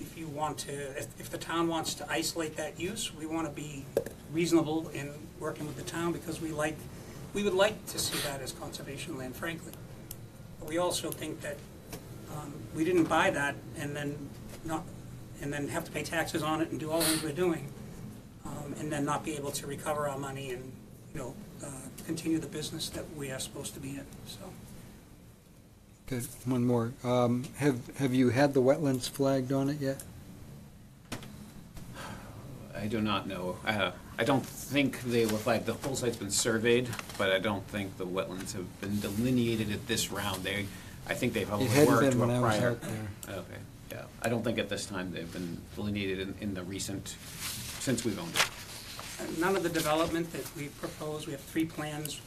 if you want to, if the town wants to isolate that use, we want to be reasonable in working with the town because we would like to see that as conservation land, frankly. But we also think that we didn't buy that and then have to pay taxes on it and do all the things we're doing, and then not be able to recover our money and continue the business that we are supposed to be in. So. Good. One more. Have you had the wetlands flagged on it yet? I do not know. I don't think they were flagged. The whole site's been surveyed, but I don't think the wetlands have been delineated at this round. I think they've probably It worked hadn't been to a when I was prior. out there. Okay, yeah. I don't think at this time they've been delineated in the recent, since we've owned it. None of the development that we propose, we have 3 plans,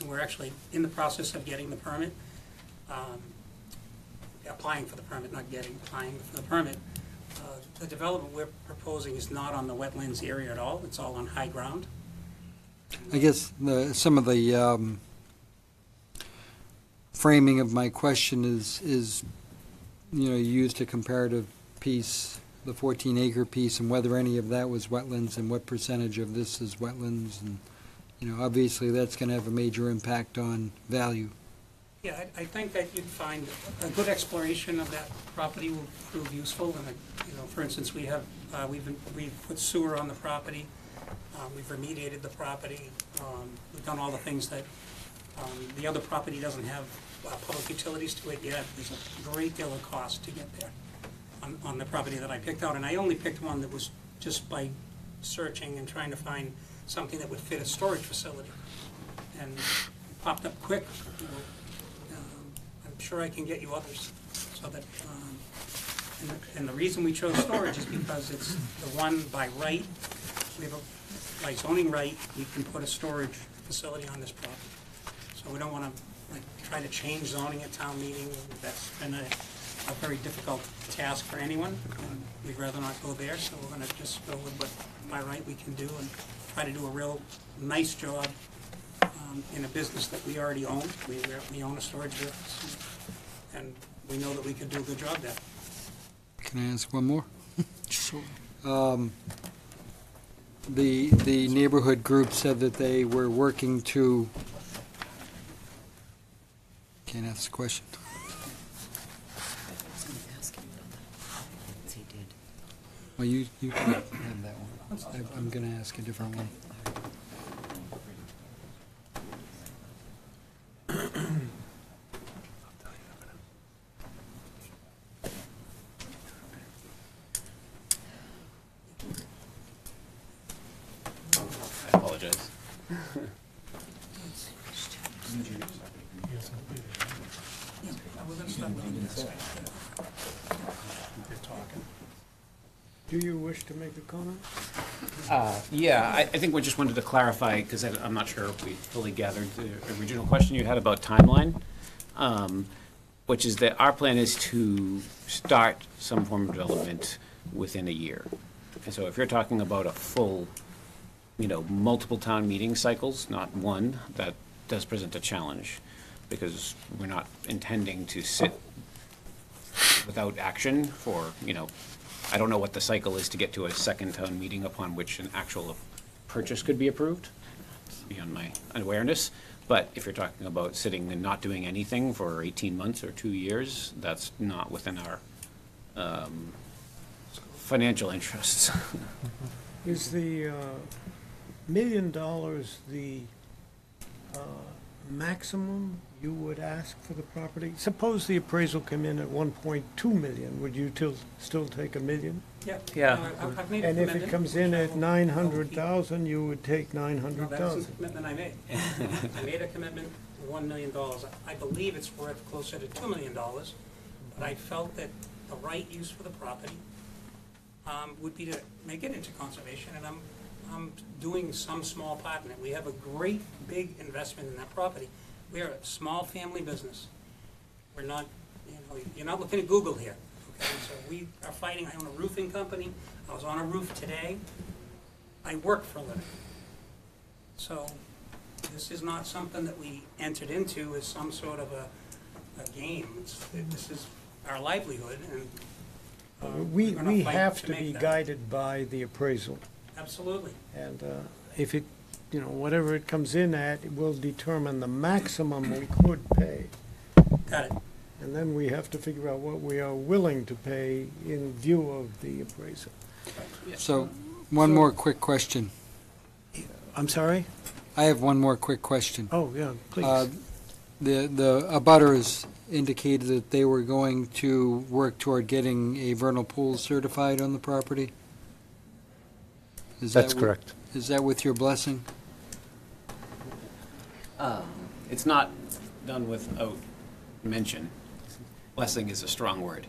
and we're actually in the process of getting the permit. Applying for the permit, not getting, applying for the permit. The development we're proposing is not on the wetlands area at all. It's all on high ground. I guess some of the framing of my question is you used a comparative piece, the 14-acre piece, and whether any of that was wetlands and what percentage of this is wetlands, and obviously that's going to have a major impact on value. Yeah, I think that you'd find a good exploration of that property will prove useful. And for instance, we've put sewer on the property, we've remediated the property, we've done all the things that the other property doesn't have public utilities to it yet. There's a great deal of cost to get there on the property that I picked out, and I only picked one that was just by searching and trying to find something that would fit a storage facility, and popped up quick. I'm sure I can get you others, so that, and the reason we chose storage is because it's the one by right, we have a, by zoning right, we can put a storage facility on this property. So we don't want to, like, try to change zoning at town meeting. That's been a very difficult task for anyone, and we'd rather not go there, so we're going to just go with what by right we can do and try to do a real nice job in a business that we already own. We own a storage business, and we know that we can do a good job there. Can I ask one more? Sure. The neighborhood group said that they were working to, can't ask the question. Well, you can have that one. I'm going to ask a different one. I apologize. Do you wish to make a comment? Yeah, I think we just wanted to clarify, because I'm not sure if we fully gathered the original question you had about timeline, which is that our plan is to start some form of development within a year. And so if you're talking about a full, multiple town meeting cycles, not one, that does present a challenge, because we're not intending to sit without action for, I don't know what the cycle is to get to a second town meeting upon which an actual purchase could be approved, beyond my awareness. But if you're talking about sitting and not doing anything for 18 months or 2 years, that's not within our financial interests. Is the $1 million the maximum you would ask for the property? Suppose the appraisal came in at 1.2 million, would you still take $1 million? Yeah. I've made a And if it commitment. comes in at 900,000, you would take No, that wasn't 900,000? the commitment I made. I made a commitment of $1 million. I believe it's worth closer to $2 million, but I felt that the right use for the property would be to make it into conservation, and I'm doing some small part in it. We have a great, big investment in that property. We are a small family business. We're not, you're not looking at Google here. Okay, so we are fighting. I own a roofing company. I was on a roof today. I work for a living. So this is not something that we entered into as some sort of a game. This is our livelihood, and We we're gonna fight have to to make be that. guided by the appraisal. Absolutely. And if it, whatever it comes in at, it will determine the maximum we could pay. Got it. And then we have to figure out what we are willing to pay in view of the appraisal. So, one more quick question. I'm sorry? I have one more quick question. Oh, yeah, please. The abutters indicated that they were going to work toward getting a vernal pool certified on the property? Is That's that correct. Is that with your blessing? It's not done without mention. Blessing is a strong word.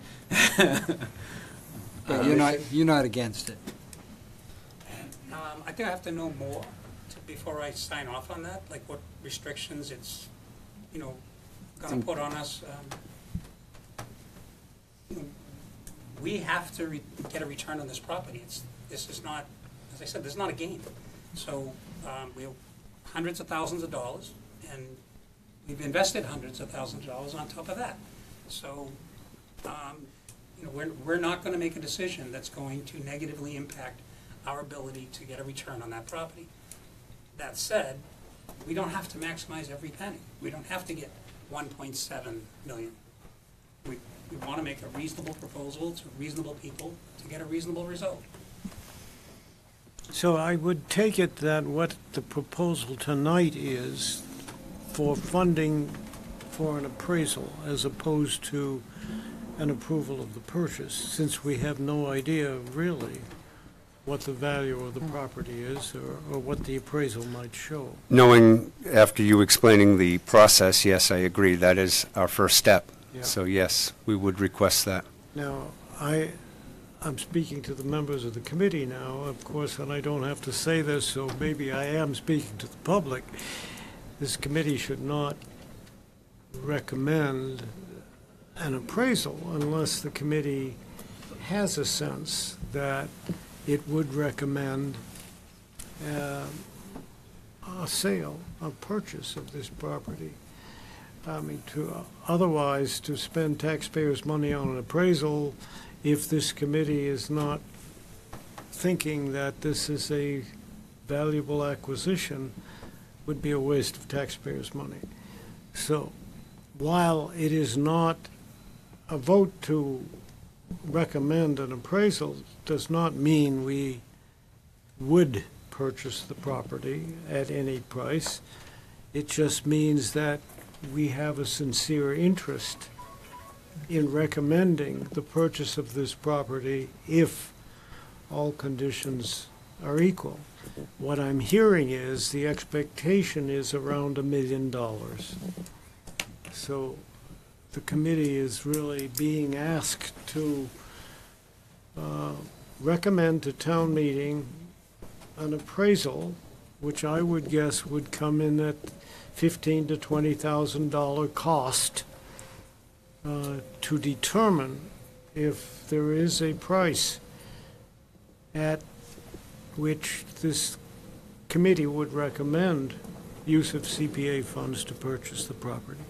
But you're not against it? I think I have to know more before I sign off on that, like what restrictions it's, gonna put on us. We have to get a return on this property. This is not, as I said, this is not a game. So we have hundreds of thousands of dollars, and we've invested hundreds of thousands of dollars on top of that. So, we're not going to make a decision that's going to negatively impact our ability to get a return on that property. That said, we don't have to maximize every penny. We don't have to get 1.7 million. We want to make a reasonable proposal to reasonable people to get a reasonable result. So I would take it that what the proposal tonight is for funding for an appraisal as opposed to an approval of the purchase, since we have no idea really what the value of the property is or what the appraisal might show. Knowing, after you explaining the process, yes, I agree, that is our first step. Yeah. So yes, we would request that. Now, I'm speaking to the members of the committee now, of course, and I don't have to say this, so maybe I am speaking to the public. This committee should not recommend an appraisal unless the committee has a sense that it would recommend a sale, a purchase of this property. I mean, otherwise, to spend taxpayers' money on an appraisal, if this committee is not thinking that this is a valuable acquisition, would be a waste of taxpayers' money. So, while it is not a vote to recommend an appraisal, does not mean we would purchase the property at any price. It just means that we have a sincere interest in recommending the purchase of this property if all conditions are equal. What I'm hearing is the expectation is around $1 million. So the committee is really being asked to recommend to town meeting an appraisal, which I would guess would come in at $15,000 to $20,000 cost to determine if there is a price at which this committee would recommend use of CPA funds to purchase the property.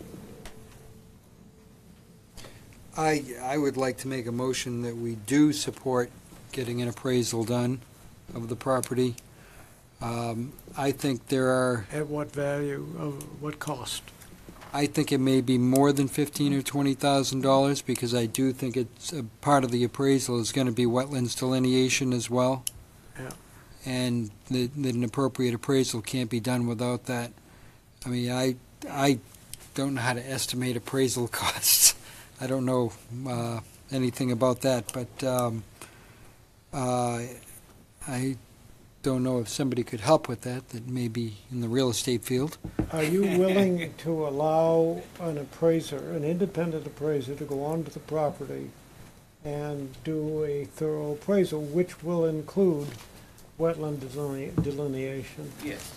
I would like to make a motion that we do support getting an appraisal done of the property. I think there are, At what value, of what cost? I think it may be more than $15,000 or $20,000, because I do think it's, a part of the appraisal is going to be wetlands delineation as well. Yeah. And that an appropriate appraisal can't be done without that. I mean, I don't know how to estimate appraisal costs. I don't know anything about that, but I don't know if somebody could help with that may be in the real estate field. Are you willing to allow an appraiser, an independent appraiser, to go onto the property and do a thorough appraisal, which will include wetland delineation? Yes.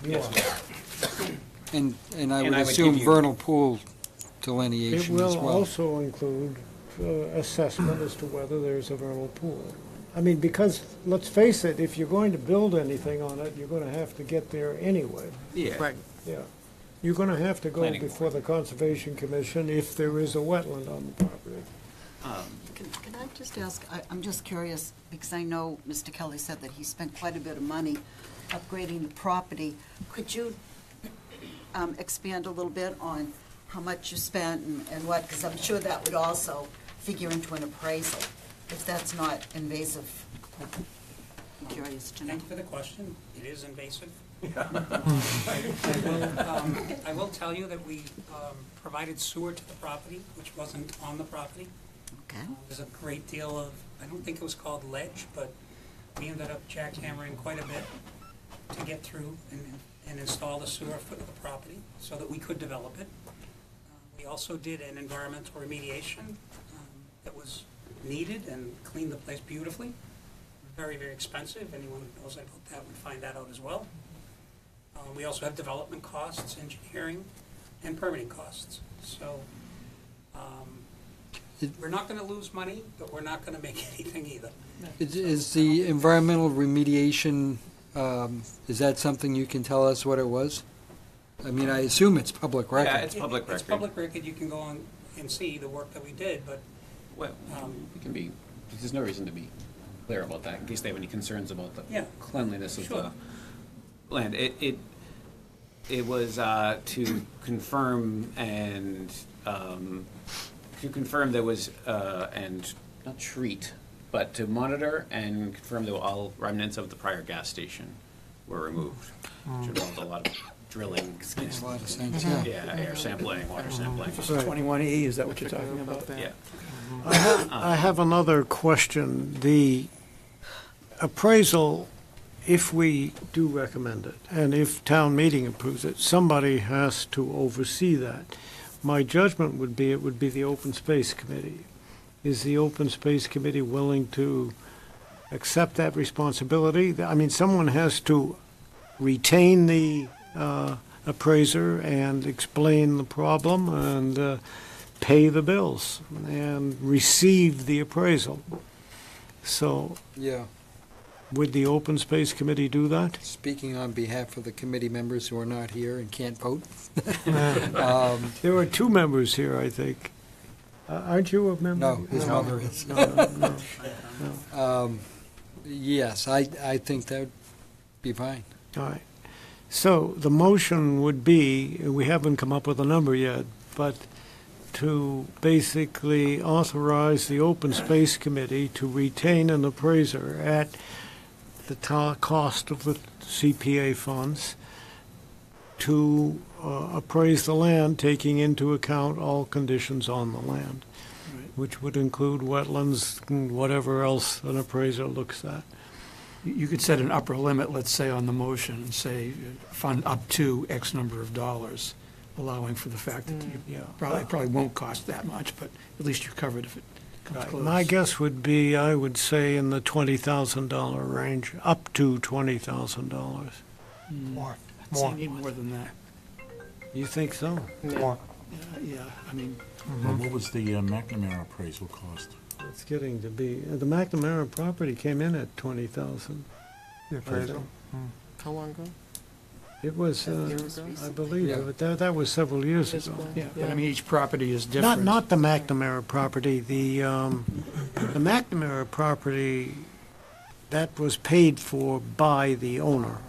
You Yes, are. And I would And I would assume give you- vernal pool It delineation as will well. also include assessment as to whether there's a vernal pool. I mean, because, let's face it, if you're going to build anything on it, you're going to have to get there anyway. Yeah. Right. Yeah. You're going to have to go Planning before the Conservation Commission if there is a wetland on the property. Can I just ask, I'm just curious, because I know Mr. Kelly said that he spent quite a bit of money upgrading the property. Could you expand a little bit on how much you spent and what, because I'm sure that would also figure into an appraisal, if that's not invasive. I'm curious to know. Thank you for the question. It is invasive. I will tell you that we provided sewer to the property, which wasn't on the property. Okay. There's a great deal of, I don't think it was called ledge, but we ended up jackhammering quite a bit to get through and install the sewer for the property so that we could develop it. We also did an environmental remediation that was needed and cleaned the place beautifully. Very, very expensive. Anyone who knows about that would find that out as well. We also have development costs, engineering, and permitting costs. So we're not going to lose money, but we're not going to make anything either. Is the environmental remediation, is that something you can tell us what it was? I mean, I assume it's public record. Yeah, it's public record. It's public record. You can go on and see the work that we did, but Well, it can be, there's no reason to be clear about that, in case they have any concerns about the Yeah. cleanliness of Sure. the land. It was to confirm and, there was, and not treat, but to monitor and confirm that all remnants of the prior gas station were removed, which involved a lot of drilling. Makes a lot of sense, yeah. Yeah, air sampling, water sampling. Right. 21E, is that what you're talking about? Yeah. I have another question. The appraisal, if we do recommend it, and if town meeting approves it, somebody has to oversee that. my judgment would be, it would be the Open Space Committee. Is the Open Space Committee willing to accept that responsibility? I mean, someone has to retain the appraiser and explain the problem and pay the bills and receive the appraisal. So Yeah. would the Open Space Committee do that? Speaking on behalf of the committee members who are not here and can't vote. There are two members here, I think. Aren't you a member? No, his mother is. No. Yes, I think that would be fine. All right. So the motion would be, we haven't come up with a number yet, but to basically authorize the Open Space Committee to retain an appraiser at the cost of the CPA funds to appraise the land, taking into account all conditions on the land, which would include wetlands and whatever else an appraiser looks at. You could set an upper limit, let's say, on the motion, and say, fund up to X number of dollars, allowing for the fact that you probably won't cost that much, but at least you're covered if it comes close. My guess would be, I would say, in the $20,000 range, up to $20,000. More. More. I need more than that. You think so? More. Yeah, I mean, Well, what was the McNamara appraisal cost? It's getting to be, the McNamara property came in at 20,000. The appraisal. How long ago? It was, year ago? I believe, Yeah. but that was several years ago. yeah, but I mean, each property is different. Not the McNamara property, the McNamara property, that was paid for by the owner.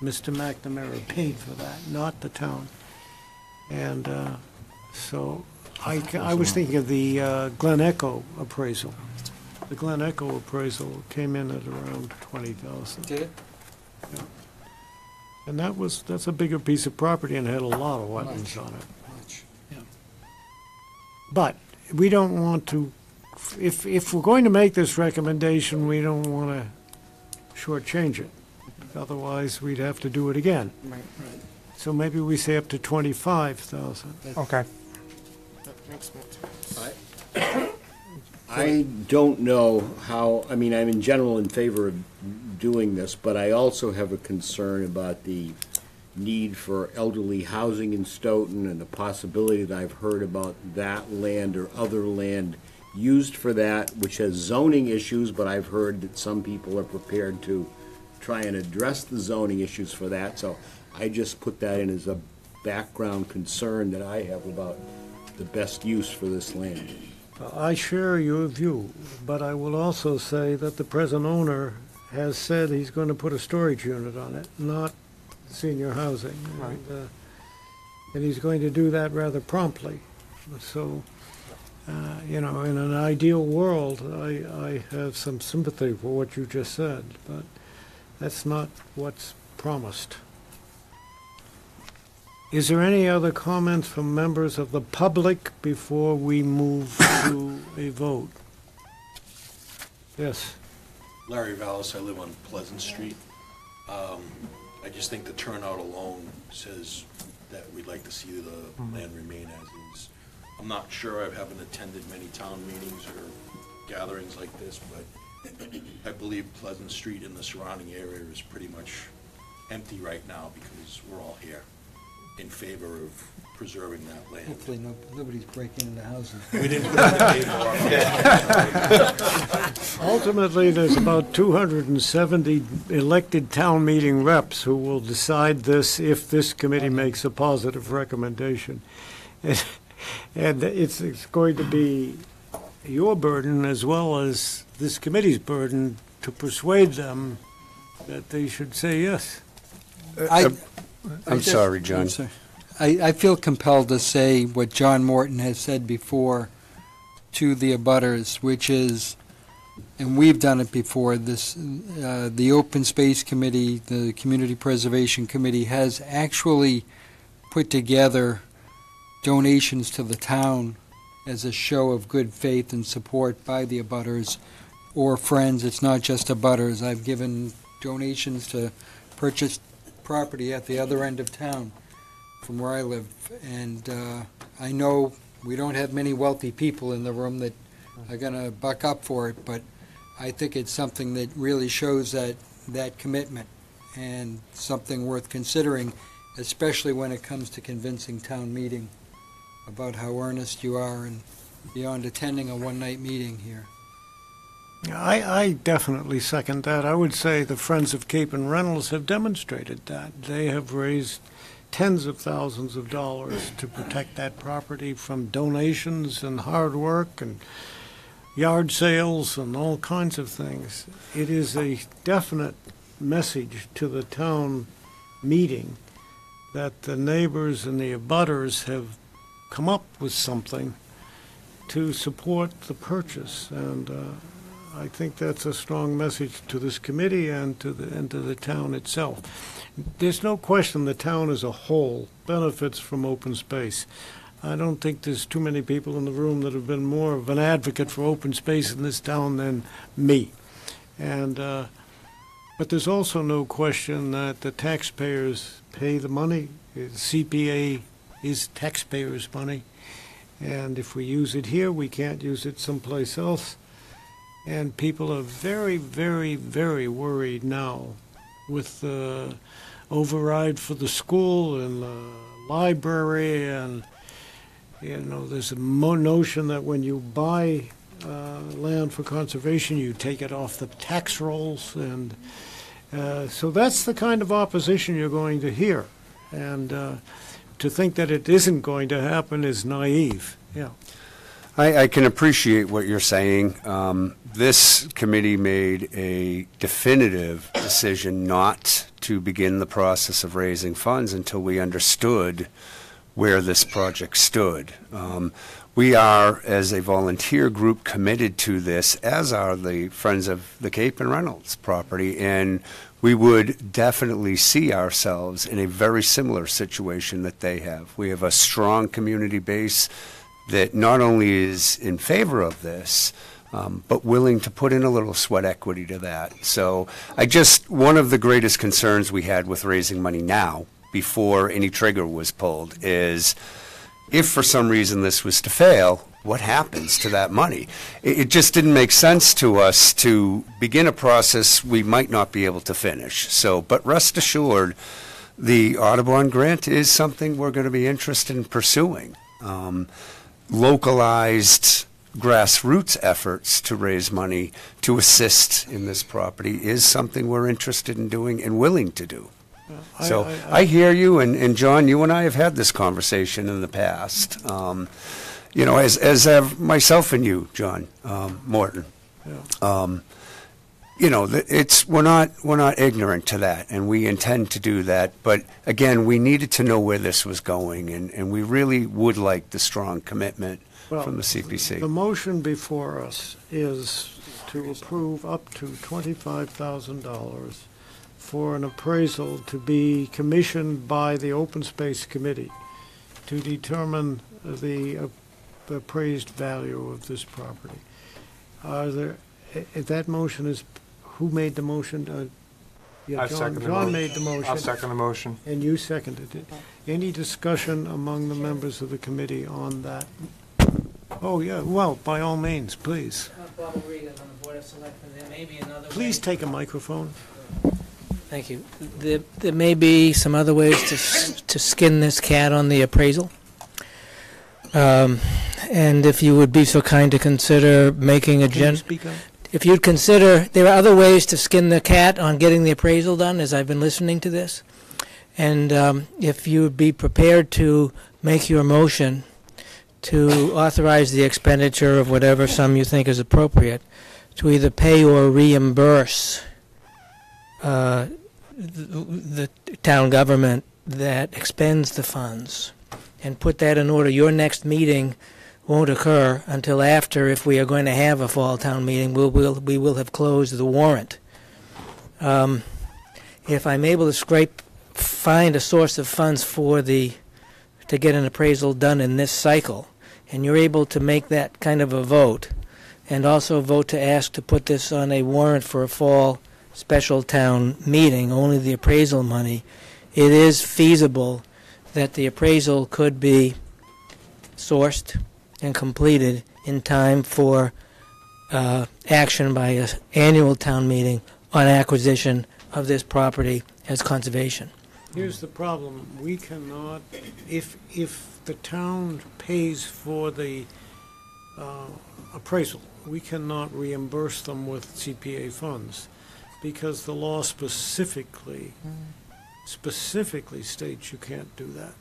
Mr. McNamara paid for that, not the town. And so I was thinking of the Glen Echo appraisal. The Glen Echo appraisal came in at around 20,000. Did it? And that's a bigger piece of property and had a lot of wetlands on it. Much. But we don't want to, if we're going to make this recommendation, we don't want to shortchange it. Otherwise, we'd have to do it again. Right. So maybe we say up to 25,000. Okay. I don't know how, I mean, I'm in general in favor of doing this, but I also have a concern about the need for elderly housing in Stoughton and the possibility that I've heard about that land or other land used for that, which has zoning issues, but I've heard that some people are prepared to try and address the zoning issues for that. So I just put that in as a background concern that I have about the best use for this land. I share your view, but I will also say that the present owner has said he's going to put a storage unit on it, not senior housing. Right. And he's going to do that rather promptly. So, in an ideal world, I have some sympathy for what you just said, but that's not what's promised. Is there any other comments from members of the public before we move to a vote? Yes. Larry Vallis, I live on Pleasant Street. I just think the turnout alone says that we'd like to see the land remain as is. I'm not sure, I haven't attended many town meetings or gatherings like this, but I believe Pleasant Street and the surrounding area is pretty much empty right now because we're all here in favor of preserving that land. Hopefully nobody's breaking into houses. We didn't put it Ultimately, there's about 270 elected town meeting reps who will decide this if this committee makes a positive recommendation. And it's going to be your burden as well as this committee's burden to persuade them that they should say yes. I'm sorry, John. I'm sorry. I feel compelled to say what John Morton has said before to the abutters, which is, and we've done it before, the Open Space Committee, the Community Preservation Committee has actually put together donations to the town as a show of good faith and support by the abutters or friends. It's not just abutters. I've given donations to purchase property at the other end of town from where I live. And I know we don't have many wealthy people in the room that are going to buck up for it, but I think it's something that really shows that commitment and something worth considering, especially when it comes to convincing town meeting about how earnest you are and beyond attending a one-night meeting here. I definitely second that. I would say the Friends of Cape and Reynolds have demonstrated that. They have raised tens of thousands of dollars to protect that property from donations and hard work and yard sales and all kinds of things. It is a definite message to the town meeting that the neighbors and the abutters have come up with something to support the purchase, and I think that's a strong message to this committee and to the town itself. There's no question the town as a whole benefits from open space. I don't think there's too many people in the room that have been more of an advocate for open space in this town than me. And but there's also no question that the taxpayers pay the money. CPA is taxpayers' money, and if we use it here, we can't use it someplace else. And people are very, very, very worried now with the override for the school and the library, and there's a notion that when you buy land for conservation, you take it off the tax rolls, and so that's the kind of opposition you're going to hear. And to think that it isn't going to happen is naive. Yeah. I can appreciate what you're saying. This committee made a definitive decision not to begin the process of raising funds until we understood where this project stood. We are, as a volunteer group, committed to this, as are the Friends of the Cape and Reynolds property, and we would definitely see ourselves in a very similar situation that they have. We have a strong community base that not only is in favor of this, but willing to put in a little sweat equity to that. So one of the greatest concerns we had with raising money now, before any trigger was pulled, is if for some reason this was to fail, what happens to that money? It just didn't make sense to us to begin a process we might not be able to finish. So, but rest assured, the Audubon grant is something we're going to be interested in pursuing. Localized grassroots efforts to raise money to assist in this property is something we're interested in doing and willing to do. So I hear you, and John, you and I have had this conversation in the past. As have myself and you, John Morton. Yeah. We're not ignorant to that, and we intend to do that. But again, we needed to know where this was going, and we really would like the strong commitment from the CPC. The motion before us is to approve up to $25,000 for an appraisal to be commissioned by the Open Space Committee to determine the appraised value of this property. That motion is, who made the motion? John made the motion. I'll second the motion. And you seconded it. Any discussion among the members of the committee on that? Oh, yeah, well, by all means, please. Bob O'Regan on the Board of Selectmen. There may be another way. Please take a microphone. Thank you. There may be some other ways to skin this cat on the appraisal. And if you would be so kind to consider making a if you'd consider, there are other ways to skin the cat on getting the appraisal done, as I've been listening to this. And if you would be prepared to make your motion to authorize the expenditure of whatever sum you think is appropriate to either pay or reimburse the town government that expends the funds, and put that in order. Your next meeting won't occur until after, if we are going to have a fall town meeting, we will have closed the warrant. If I'm able to find a source of funds to get an appraisal done in this cycle, and you're able to make that kind of a vote, and also vote to ask to put this on a warrant for a fall special town meeting, only the appraisal money, it is feasible that the appraisal could be sourced and completed in time for action by an annual town meeting on acquisition of this property as conservation. Here's the problem. We cannot, if the town pays for the appraisal, we cannot reimburse them with CPA funds because the law specifically states you can't do that.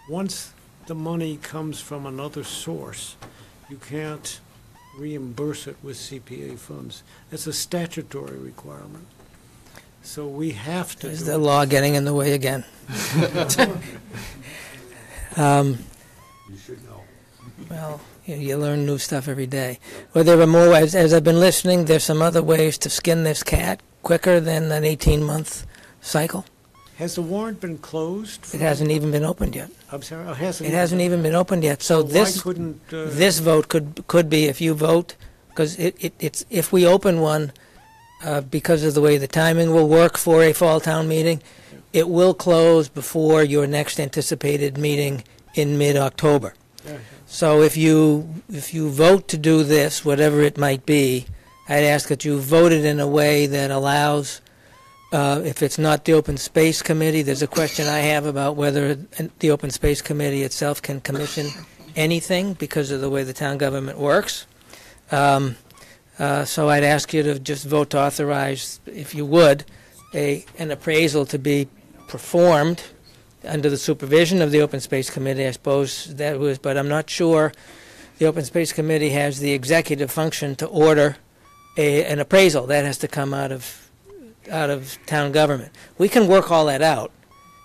Once the money comes from another source, you can't reimburse it with CPA funds. It's a statutory requirement. So we have to. Is the law getting in the way again? You should know. Well, you learn new stuff every day. Well, there are more ways. As I've been listening, there's some other ways to skin this cat quicker than an 18-month cycle. Has the warrant been closed? It hasn't even been opened yet. I'm sorry, it hasn't even been opened yet. So this this vote could be, if you vote, because it's if we open one, because of the way the timing will work for a fall town meeting, it will close before your next anticipated meeting in mid-October. So if you vote to do this, whatever it might be, I'd ask that you vote it in a way that allows, if it's not the Open Space Committee, there's a question I have about whether the Open Space Committee itself can commission anything because of the way the town government works. So I'd ask you to just vote to authorize, if you would, an appraisal to be performed under the supervision of the Open Space Committee. I suppose that was, but I'm not sure the Open Space Committee has the executive function to order an appraisal. That has to come out of town government. We can work all that out.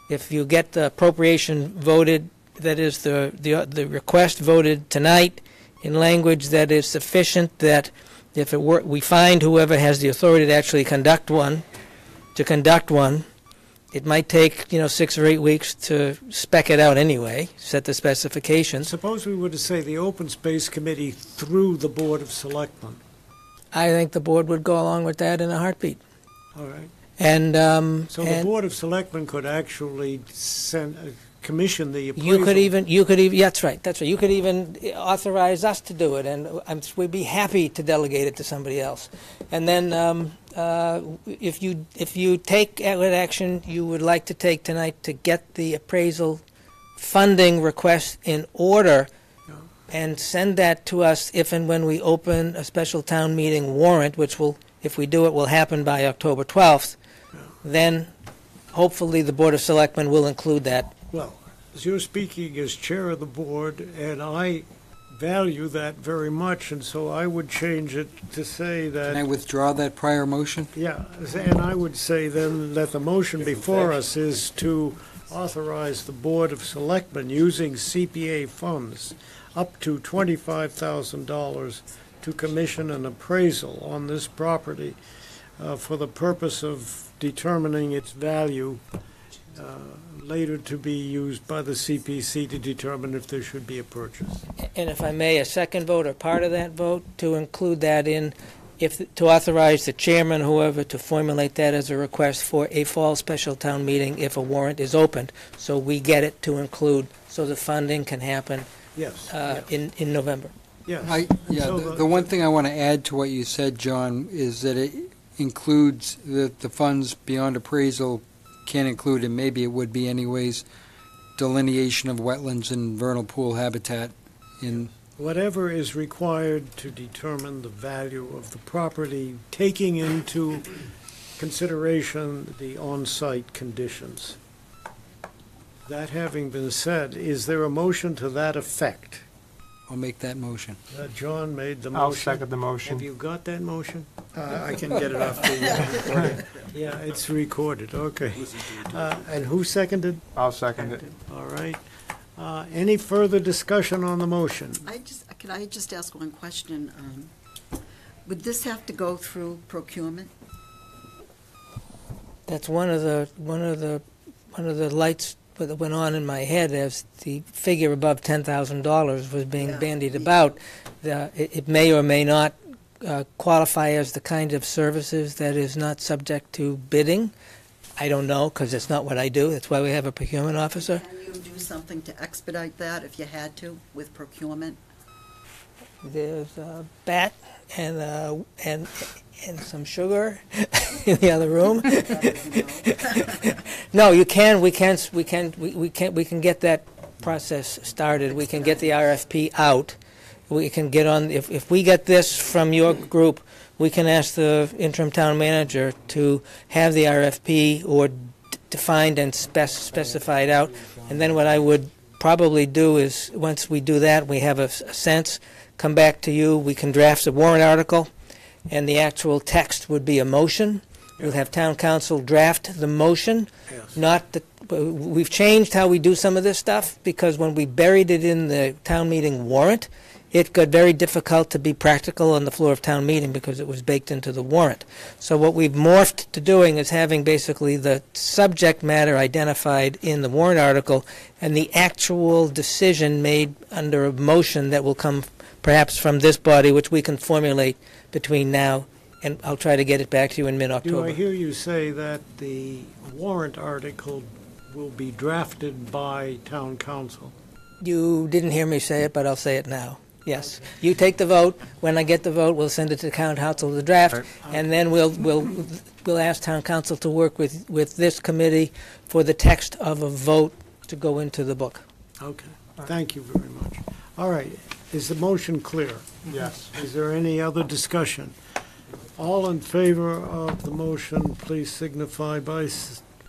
If you get the appropriation voted, that is the request voted tonight in language that is sufficient, that if it were, we find whoever has the authority to actually conduct one, it might take 6 or 8 weeks to spec it out anyway, set the specifications. Suppose we were to say the Open Space Committee through the Board of Selectmen. I think the board would go along with that in a heartbeat. All right. And so the Board of Selectmen could actually commission the appraisal. You could even. That's right. You could even authorize us to do it, and we'd be happy to delegate it to somebody else. And then, if you take what action you would like to take tonight to get the appraisal funding request in order, and send that to us if and when we open a special town meeting warrant, which will, if we do it, will happen by October 12th. Then, hopefully, the Board of Selectmen will include that. Well, as you're speaking as chair of the board, and I value that very much, and so I would change it to say that... Can I withdraw that prior motion? Yeah, and I would say then that the motion before us is to authorize the Board of Selectmen using CPA funds up to $25,000 to commission an appraisal on this property for the purpose of determining its value, later to be used by the CPC to determine if there should be a purchase. And if I may, a second vote or part of that vote to include that in, to authorize the chairman, whoever, to formulate that as a request for a fall special town meeting if a warrant is opened, so we get it to include, so the funding can happen. Yes. In November. Yes. The one thing I want to add to what you said, John, is that it includes that the funds beyond appraisal can include, and maybe it would be anyways, delineation of wetlands and vernal pool habitat in... Whatever is required to determine the value of the property, taking into consideration the on-site conditions. That having been said, is there a motion to that effect? I'll make that motion. John made the motion. I'll second the motion. Have you got that motion? I can get it off the recording. Yeah, it's recorded, okay. And who seconded? I'll second it. All right. Any further discussion on the motion? Could I just ask one question? Would this have to go through procurement? That's one of the lights that went on in my head as the figure above $10,000 was being bandied about. It may or may not qualify as the kind of services that is not subject to bidding. I don't know, because it's not what I do. That's why we have a procurement officer. Can you do something to expedite that if you had to with procurement? There's a bat and some sugar in the other room. No, you can. We can get that process started. We can get the RFP out. We can get on. If we get this from your group, we can ask the interim town manager to have the RFP or defined and specified out. And then what I would probably do is, once we do that, we have a sense, come back to you, we can draft a warrant article, and the actual text would be a motion. We'll have town council draft the motion, not the, we've changed how we do some of this stuff, because when we buried it in the town meeting warrant, it got very difficult to be practical on the floor of town meeting because it was baked into the warrant. So what we've morphed to doing is having basically the subject matter identified in the warrant article and the actual decision made under a motion that will come perhaps from this body, which we can formulate between now, and I'll try to get it back to you in mid-October. Do I hear you say that the warrant article will be drafted by town council? You didn't hear me say it, but I'll say it now. Yes. You take the vote. When I get the vote, we'll send it to town council to draft, and then we'll ask town council to work with this committee for the text of a vote to go into the book. Okay. Thank you very much. All right. Is the motion clear? Yes. Is there any other discussion? All in favor of the motion, please signify by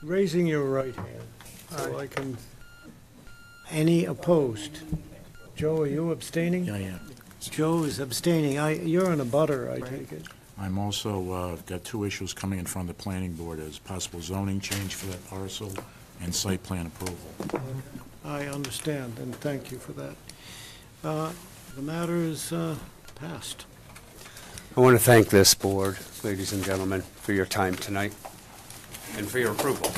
raising your right hand. So I can. Any opposed? Joe, are you abstaining? Yeah. Joe is abstaining. You're in a butter, I take it. I'm also got two issues coming in front of the planning board as possible zoning change for that parcel and site plan approval. I understand, and thank you for that. The matter is passed. I want to thank this board, ladies and gentlemen, for your time tonight and for your approval.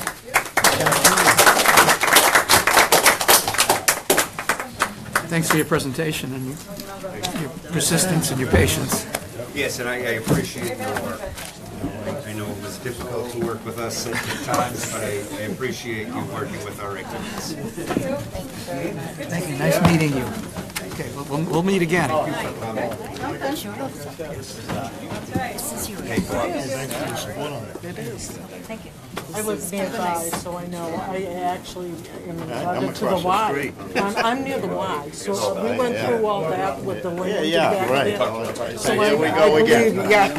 Thanks for your presentation and your persistence and your patience. Yes, and I appreciate your work. I know it was difficult to work with us at times, but I appreciate you working with our activities. Thank you. Nice meeting you. Okay, we'll meet again. Thank you. I live nearby, so I know. I actually am invited to the Y. I'm near the Y, so we went through all that with the land. Yeah, right. So here we go again. Yeah,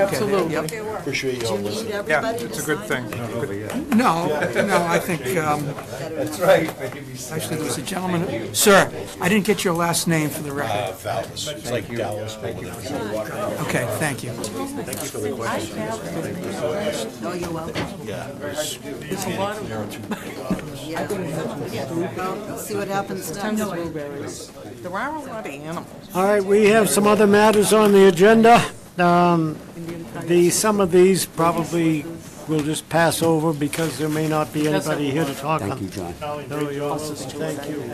absolutely. Appreciate you all listening. Yeah, it's a good thing. No, I think, That's right. actually, there was a gentleman, sir, I didn't get your last name for the record. Dallas. It's like Dallas. Okay, thank you. Thank you for the question. Oh, you're welcome. Yeah. There's a lot of Yeah. We'll see what happens tons of next. blueberries. There are a lot of animals. All right, we have some other matters on the agenda. Some of these probably we'll just pass over because there may not be anybody here to talk on. Thank you, John. No, you're welcome. Thank you.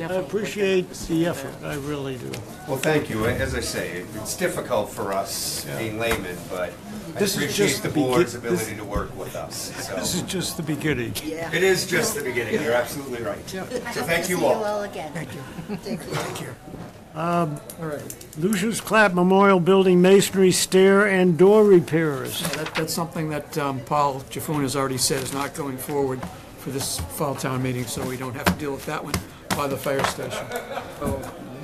I appreciate the effort, I really do. Well, thank you. As I say, it's difficult for us being laymen, but I This is appreciate just the the board's begin- ability to work with us. This is So just the beginning. Yeah. it is just the beginning. You're absolutely right. So thank you all. Again. Thank you. Lucius Clapp Memorial Building masonry, stair, and door repairs. That's something that Paul Jaffoon has already said is not going forward for this fall town meeting, so we don't have to deal with that one by the fire station.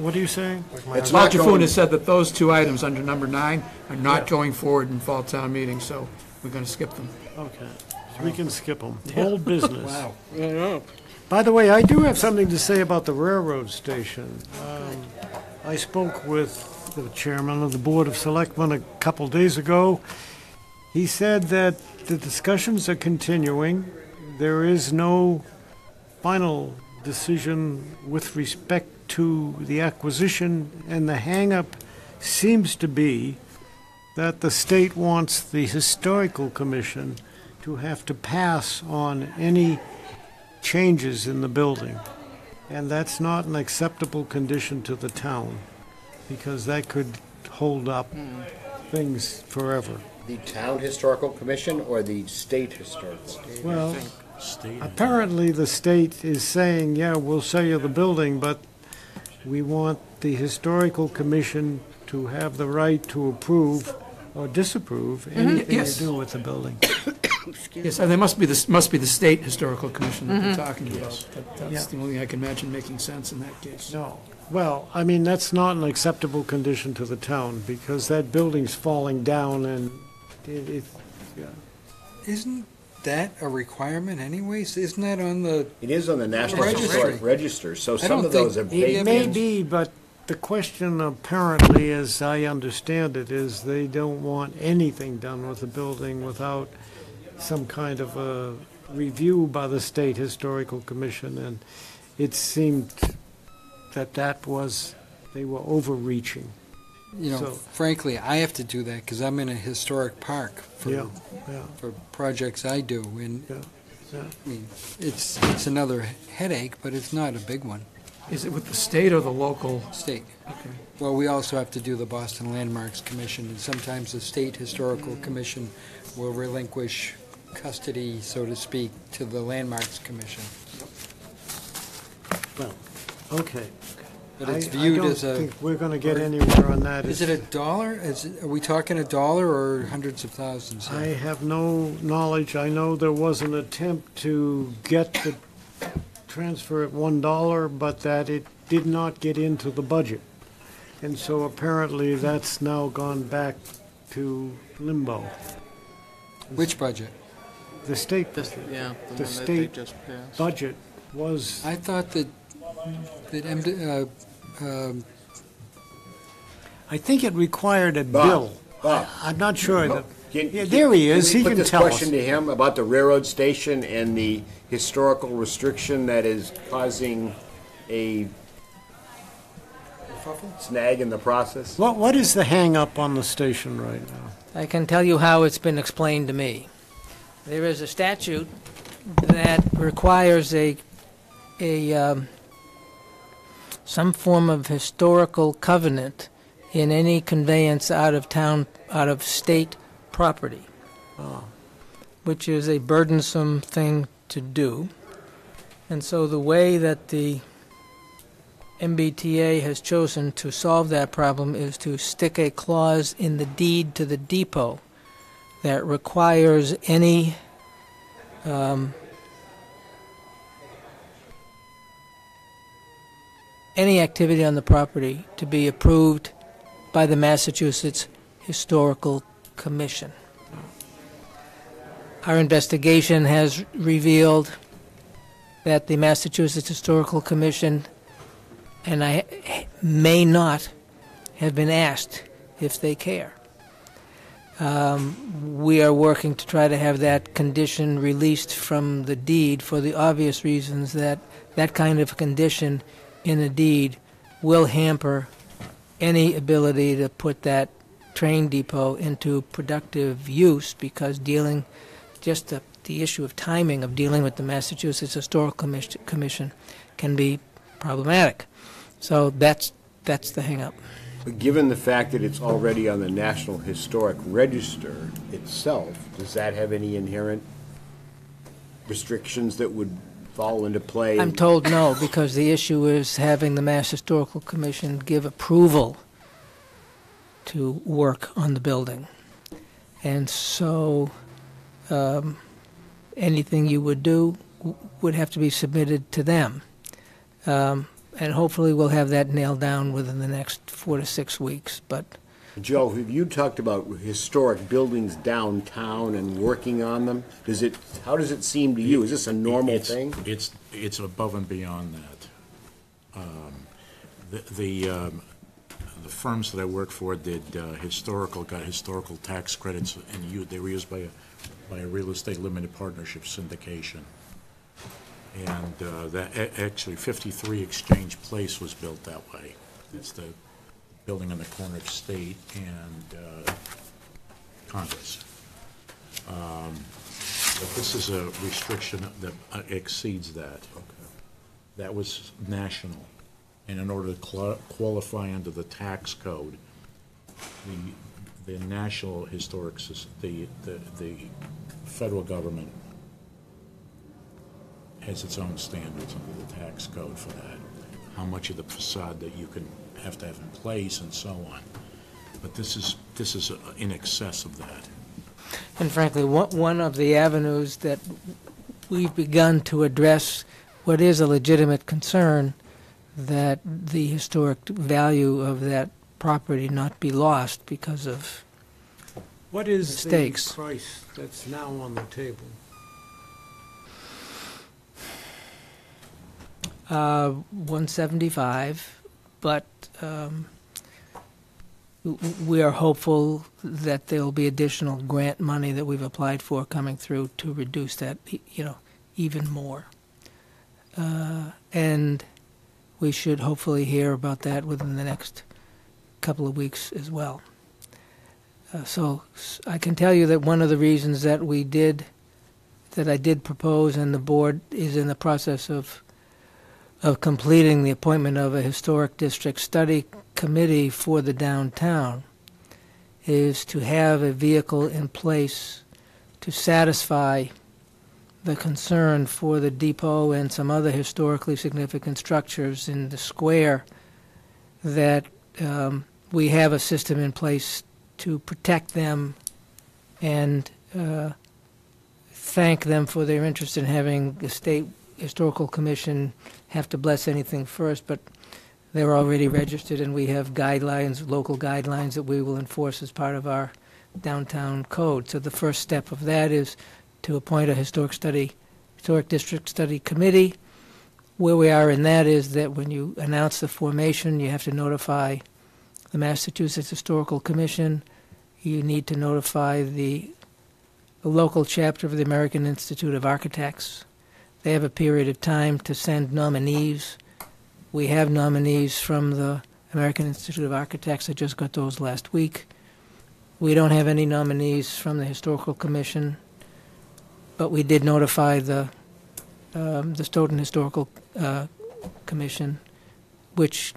What are you saying? It's Paul not Jaffoon going, has said that those two items under number 9 are not going forward in fall town meeting, so we're going to skip them. Okay, so we can skip them. Old business. Wow. By the way, I do have something to say about the railroad station. I spoke with the chairman of the Board of Selectmen a couple days ago. He said that the discussions are continuing. There is no final decision with respect to the acquisition, and the hang-up seems to be that the state wants the Historical Commission to have to pass on any changes in the building. And that's not an acceptable condition to the town, because that could hold up things forever. the town historical commission or the state historical? Well, State. Apparently, the state is saying, yeah, we'll sell you the building, but we want the historical commission to have the right to approve or disapprove anything Yes. to do with the building. Yes, and there must be the State Historical Commission that they're talking about. That's Yeah. the only thing I can imagine making sense in that case. No. Well, I mean, that's not an acceptable condition to the town, because that building's falling down and yeah. Isn't that a requirement anyways? Isn't that on the? It is on the National Registry. Historic Register, so I some don't of those think have It may vacant. be, but the question apparently, as I understand it, is they don't want anything done with the building without some kind of a review by the State Historical Commission, and it seemed that they were overreaching. You know, So- frankly, I have to do that because I'm in a historic park Yeah, for, yeah, for projects I do, and yeah, yeah. I mean, it's another headache, but it's not a big one. Is it with the state or the local? State. Okay. Well, we also have to do the Boston Landmarks Commission, and sometimes the State Historical Commission will relinquish custody, so to speak, to the Landmarks Commission. Well, okay. But it's I viewed don't as a. think we're going to get anywhere on that. Is it $1? Are we talking $1 or hundreds of thousands? I have no knowledge. I know there was an attempt to get the transfer at $1, but that it did not get into the budget. And so apparently that's now gone back to limbo. Which budget? The state, Yeah, the state budget was, I thought that I think it required a Bob, bill. Bob. I'm not sure. that- Can- Yeah, there he is. we He put can this tell us. question to him about the railroad station and the historical restriction that is causing a snag in the process? What is the hang-up on the station right now? I can tell you how it's been explained to me. There is a statute that requires some form of historical covenant in any conveyance out of state property, which is a burdensome thing to do. And so the way that the MBTA has chosen to solve that problem is to stick a clause in the deed to the depot that requires any activity on the property to be approved by the Massachusetts Historical Commission. Our investigation has revealed that the Massachusetts Historical Commission and I may not have been asked if they care. We are working to try to have that condition released from the deed for the obvious reasons that that kind of condition in a deed will hamper any ability to put that train depot into productive use, because the issue of timing of dealing with the Massachusetts Historical Commission can be problematic. So that's the hang-up. But given the fact that it's already on the National Historic Register itself, does that have any inherent restrictions that would fall into play? I'm told no, because the issue is having the Mass Historical Commission give approval to work on the building. And so anything you would do would have to be submitted to them. And hopefully we'll have that nailed down within the next 4 to 6 weeks. But Joe, have you talked about historic buildings downtown and working on them? How does it seem to you? Is this a normal thing? It's above and beyond that. The firms that I worked for got historical tax credits, and they were used by a real estate limited partnership syndication. And actually 53 Exchange Place was built that way. It's the building on the corner of State and Congress. But this is a restriction that exceeds that. That was national. And in order to qualify under the tax code, the National Historic, the federal government has its own standards under the tax code for that. How much of the facade that you can have to have in place and so on. But this is in excess of that. And frankly, one of the avenues that we've begun to address what is a legitimate concern, that the historic value of that property not be lost because of What is mistakes. the price that's now on the table? 175, but we are hopeful that there will be additional grant money that we've applied for coming through to reduce that, even more. And we should hopefully hear about that within the next couple of weeks as well. So I can tell you that one of the reasons that I did propose, and the board is in the process of completing the appointment of a historic district study committee for the downtown, is to have a vehicle in place to satisfy the concern for the depot and some other historically significant structures in the square, that we have a system in place to protect them and thank them for their interest in having the state historical commission have to bless anything first, but they're already registered, and we have guidelines, local guidelines, that we will enforce as part of our downtown code. So the first step of that is to appoint a historic district study committee. Where we are in that is that when you announce the formation, you have to notify the Massachusetts Historical Commission. You need to notify the local chapter of the American Institute of Architects. They have a period of time to send nominees. We have nominees from the American Institute of Architects. I just got those last week. We don't have any nominees from the Historical Commission, but we did notify the Stoughton Historical Commission, which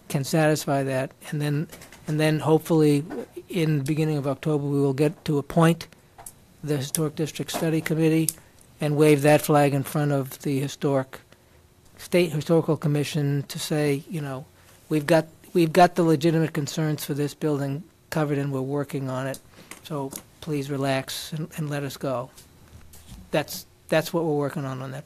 can satisfy that. And then hopefully in the beginning of October we will get to appoint the Historic District Study Committee and wave that flag in front of the State Historical Commission to say, we've got the legitimate concerns for this building covered and we're working on it. So please relax and let us go. That's what we're working on that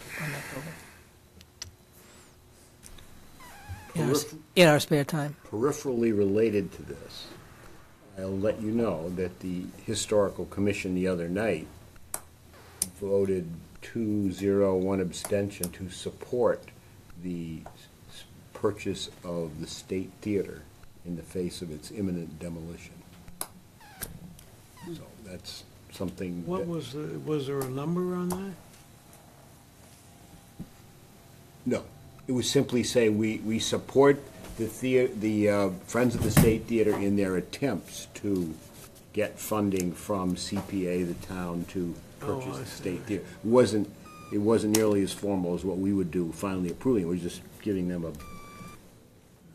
building. In our spare time. Peripherally related to this, I'll let you know that the Historical Commission the other night voted 2-0, 1 abstention to support the purchase of the State Theater in the face of its imminent demolition. So that's something. Was there a number on that? No, it was simply say we support the Friends of the State Theater in their attempts to get funding from CPA, the town, to purchase the State Theater. It wasn't nearly as formal as what we would do, finally approving. We're just giving them a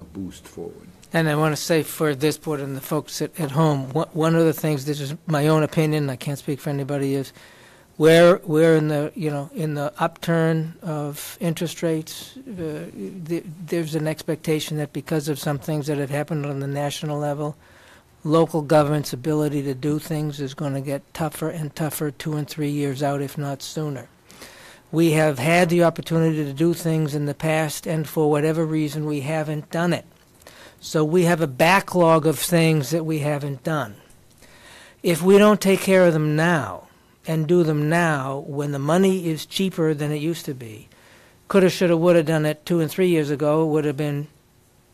boost forward. And I want to say for this board and the folks at home, one of the things, this is my own opinion, I can't speak for anybody, is we're in the upturn of interest rates. There's an expectation that because of some things that have happened on the national level, local government's ability to do things is going to get tougher and tougher 2 and 3 years out, if not sooner. We have had the opportunity to do things in the past, and for whatever reason, we haven't done it. So we have a backlog of things that we haven't done. If we don't take care of them now, and do them now, when the money is cheaper than it used to be, coulda, shoulda, woulda done it 2 and 3 years ago, would have been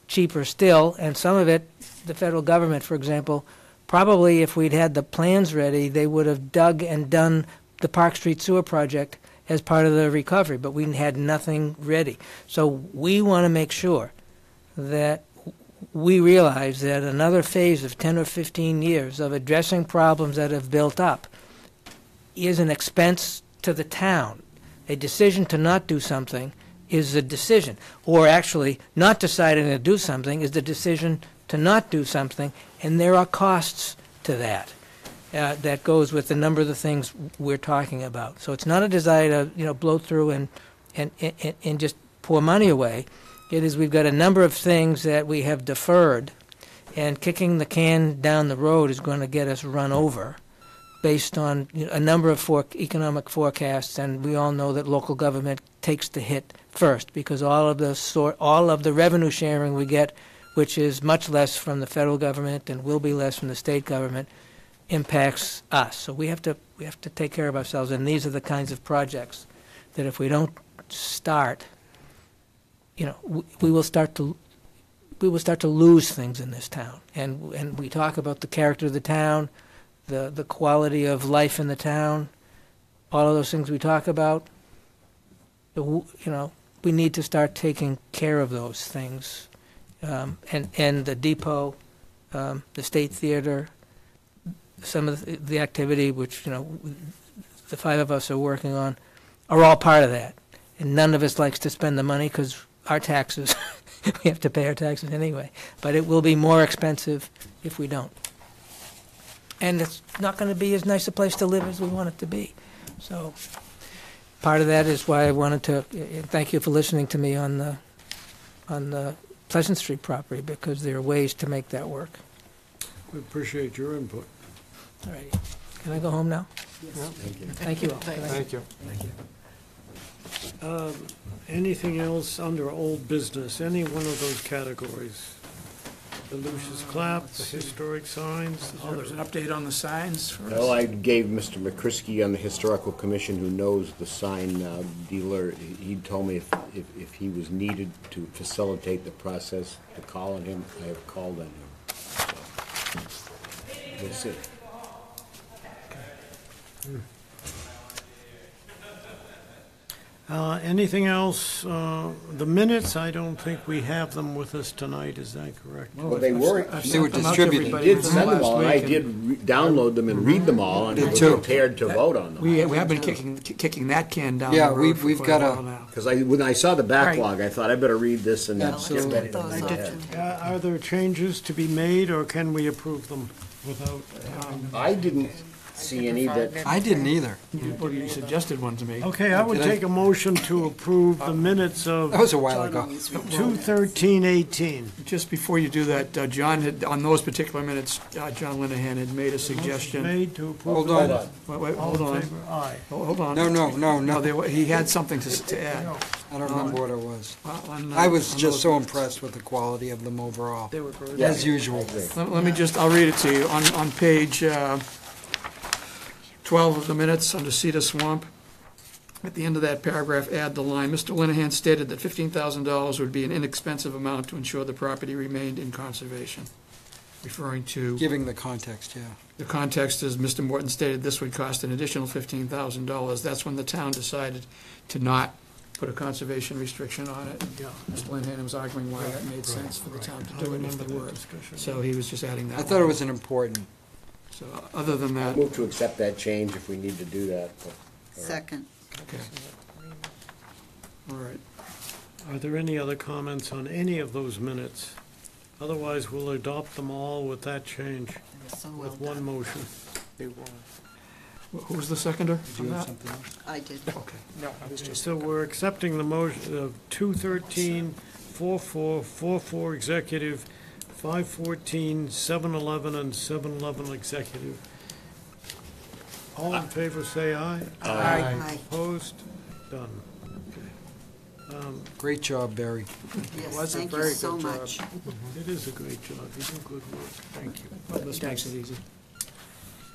cheaper still, and some of it, the federal government, for example, probably if we'd had the plans ready, they would have dug and done the Park Street Sewer Project as part of the recovery, but we had nothing ready. So we want to make sure that we realize that another phase of 10 or 15 years of addressing problems that have built up is an expense to the town. A decision to not do something is a decision, or actually not deciding to do something is the decision to not do something, and there are costs to that. That goes with the number of the things we're talking about. So it's not a desire to blow through and just pour money away. It is we've got a number of things that we have deferred, and kicking the can down the road is going to get us run over based on a number of economic forecasts, and we all know that local government takes the hit first because all of the revenue sharing we get, which is much less from the federal government and will be less from the state government, impacts us. So we have to take care of ourselves, and these are the kinds of projects that if we don't start, we will start to lose things in this town. And we talk about the character of the town, the quality of life in the town, all of those things we talk about. We need to start taking care of those things. And the depot, the State Theater, some of the activity which, the five of us are working on, are all part of that. And none of us likes to spend the money because our taxes, we have to pay our taxes anyway. But it will be more expensive if we don't. And it's not going to be as nice a place to live as we want it to be. So part of that is why I wanted to thank you for listening to me on the Pleasant Street property, because there are ways to make that work. We appreciate your input. All righty. Can I go home now? Yes. Thank you all. Thank you. Anything else under old business? Any one of those categories? The Lucius Clap, the historic signs? Oh, there's an update on the signs for us? Well, I gave Mr. McCrisky on the Historical Commission, who knows the sign dealer, he told me if he was needed to facilitate the process, to call on him. I have called on him. So, we'll see. Anything else? The minutes, I don't think we have them with us tonight, is that correct? Well, they were distributed. I did send them all, and I did download them and read them all, and I was prepared to vote on them. We have been kicking that can down Yeah, the road for we've quite got a a- while now. Because when I saw the backlog, I thought I better read this and get Absolutely. ready to move ahead. Are there changes to be made, or can we approve them without? I didn't see any that, I didn't either. You suggested one to me. Okay, I would Did I- take a motion to approve the minutes of That was a while ago. 2/13/18. Just before you do that, John had, on those particular minutes, John Linehan had made a suggestion. Made to approve. Hold the on. minutes. Wait, All hold in on. favor? Aye. Hold on. No. He had something to add. I don't remember what it was. On, I was on just those so minutes. impressed with the quality of them overall, They were great. as usual. Let me just, I'll read it to you. On page 12 of the minutes, under Cedar Swamp, at the end of that paragraph, add the line, Mr. Linehan stated that $15,000 would be an inexpensive amount to ensure the property remained in conservation, referring to, Giving the context, yeah. the context is, Mr. Morton stated this would cost an additional $15,000. That's when the town decided to not put a conservation restriction on it. Mr. Linehan was arguing why that made sense for the town to do it if there were. So he was just adding that. I thought it line. was an important, So, other than I that, move to accept that change if we need to do that. but- Second. okay. All right. Are there any other comments on any of those minutes? Otherwise, we'll adopt them all with that change, with one motion. Who was the seconder? on that? I did. Okay. No, I was just. So we're accepting the motion of 2/13/44, executive, 5/14, 7/11, and 7/11 executive. All in favor, say aye. Aye. Opposed? Done. great job, Barry. Yes, was a thank you very so good job. much. It is a great job. You do good work. Thank you. Well, this makes it easy.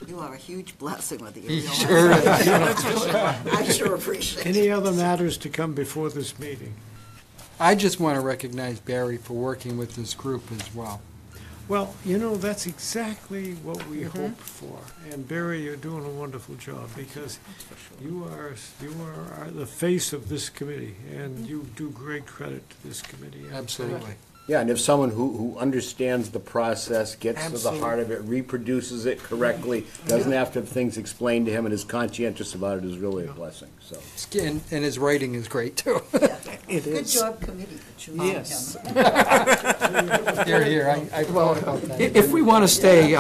You are a huge blessing with you. He sure is. I sure appreciate it. Any other matters to come before this meeting? I just want to recognize Barry for working with this group as well. Well, that's exactly what we hoped for. And Barry, you're doing a wonderful job because you are the face of this committee, and you do great credit to this committee. And Absolutely. Yeah, and if someone who understands the process, gets to the heart of it, reproduces it correctly, doesn't have to have things explained to him, and is conscientious about it, is really a blessing, so. And his writing is great, too. It Good is. job, committee, for choosing him. Yes. Here, I thought about that. If we want to stay,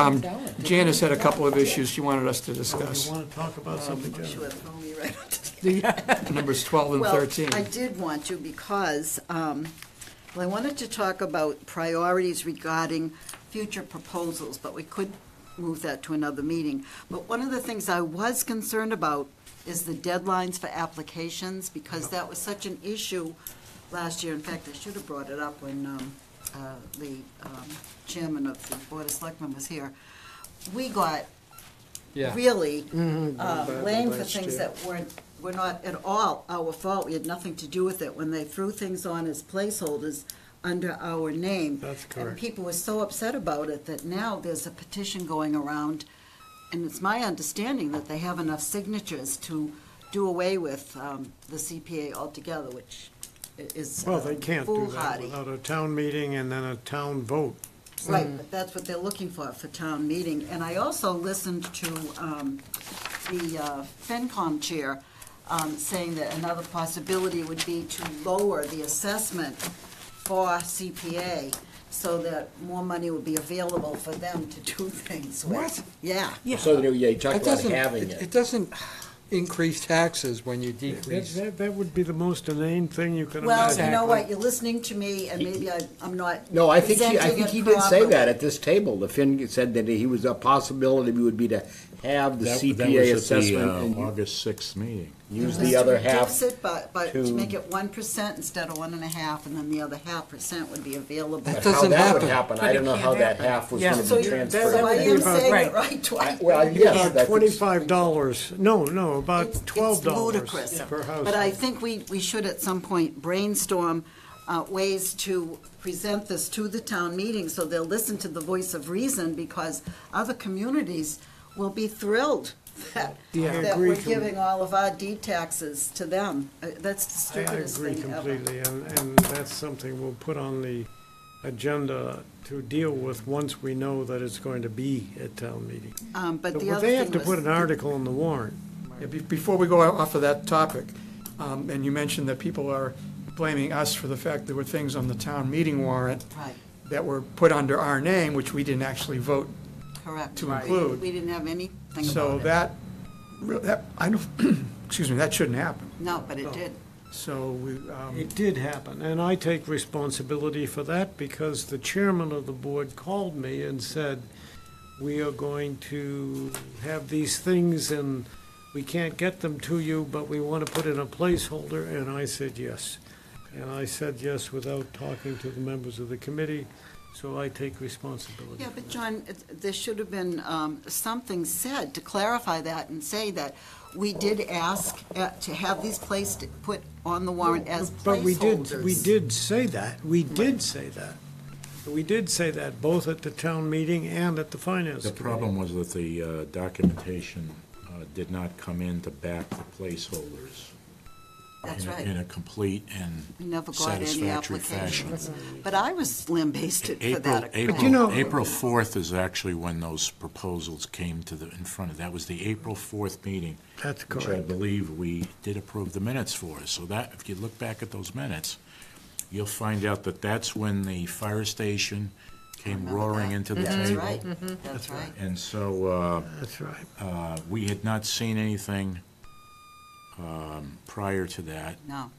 Janice had a couple of issues she wanted us to discuss. You want to talk about something, Jen? Sure, throw me right onto the Numbers 12 and 13. Well, I did want to because, well, I wanted to talk about priorities regarding future proposals, but we could move that to another meeting. But one of the things I was concerned about is the deadlines for applications, because that was such an issue last year. In fact, I should have brought it up when the chairman of the Board of Selectmen was here. We got really blamed for things that were not at all our fault. We had nothing to do with it when they threw things on as placeholders under our name. That's correct. And people were so upset about it that now there's a petition going around, and it's my understanding that they have enough signatures to do away with the CPA altogether, which is Well, they can't do that foolhardy. without a town meeting and then a town vote. Right, but that's what they're looking for town meeting. And I also listened to the FinCom chair saying that another possibility would be to lower the assessment for CPA so that more money would be available for them to do things with. What? Yeah. So, you talk It about doesn't, having it it. doesn't increase taxes when you decrease. That would be the most inane thing you can Well, imagine. you know what, you're listening to me, and maybe I'm not No, I think presenting it he did say properly. that at this table. The Finn said that he was, a possibility would be to have the CPA assessment and August 6th meeting. use the other To half. reduce it, but to to- make it 1% instead of 1.5%, and then the other 0.5% would be available. That How doesn't that would happen. happen, I don't know how that half was Yeah. going So to be you- transferred. so I would be am about- saying Right. it right twice. Well, yes, About that's $25, no, about It's $12 ludicrous. per house. But I think we should at some point brainstorm ways to present this to the town meeting so they'll listen to the voice of reason, because other communities will be thrilled that I that agree we're com- giving all of our deed taxes to them. That's the I stupidest agree thing ever. completely, and that's something we'll put on the agenda to deal with once we know that it's going to be at town meeting. But But the other they have thing to was. put an article in the warrant. Yeah, before we go off of that topic, and you mentioned that people are blaming us for the fact there were things on the town meeting warrant Right, that were put under our name, which we didn't actually vote. correct. To We- include. We didn't have anything So about it. that, I don't, excuse me, that shouldn't happen. No, but it did. So we, It did happen, and I take responsibility for that because the chairman of the board called me and said, we are going to have these things and we can't get them to you, but we want to put in a placeholder, and I said yes. And I said yes without talking to the members of the committee, so I take responsibility. Yeah, but John, there should have been something said to clarify that and say that we did ask to have these put on the warrant as But we placeholders. did say that, we did say that. We did say that, both at the town meeting and at the finance The committee. problem was that the documentation did not come in to back the placeholders. That's right. In a complete and We never got any satisfactory fashion. applications. But I was slim-based it for that. April 4th is actually when those proposals came in front of, that was the April 4th meeting. That's Which I correct. believe we did approve the minutes for. So that, if you look back at those minutes, you'll find out that that's when the fire station came roaring into the That's table. right, that's right. And so That's right. we had not seen anything prior to that. No.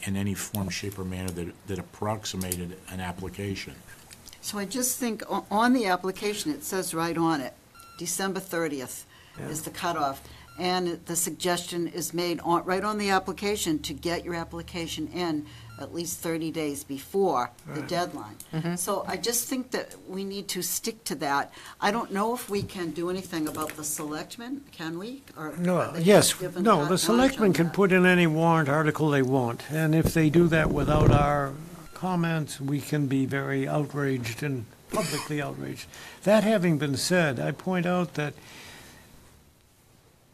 In any form, shape, or manner that approximated an application. So I just think on the application, it says right on it, December 30th is the cutoff. And the suggestion is made right on the application to get your application in at least 30 days before the deadline. So I just think that we need to stick to that. I don't know if we can do anything about the selectmen, can we? Or No, are they yes, given no, carte the blanche selectmen on can that? put in any warrant article they want, and if they do that without our comments, we can be very outraged and publicly outraged. That having been said, I point out that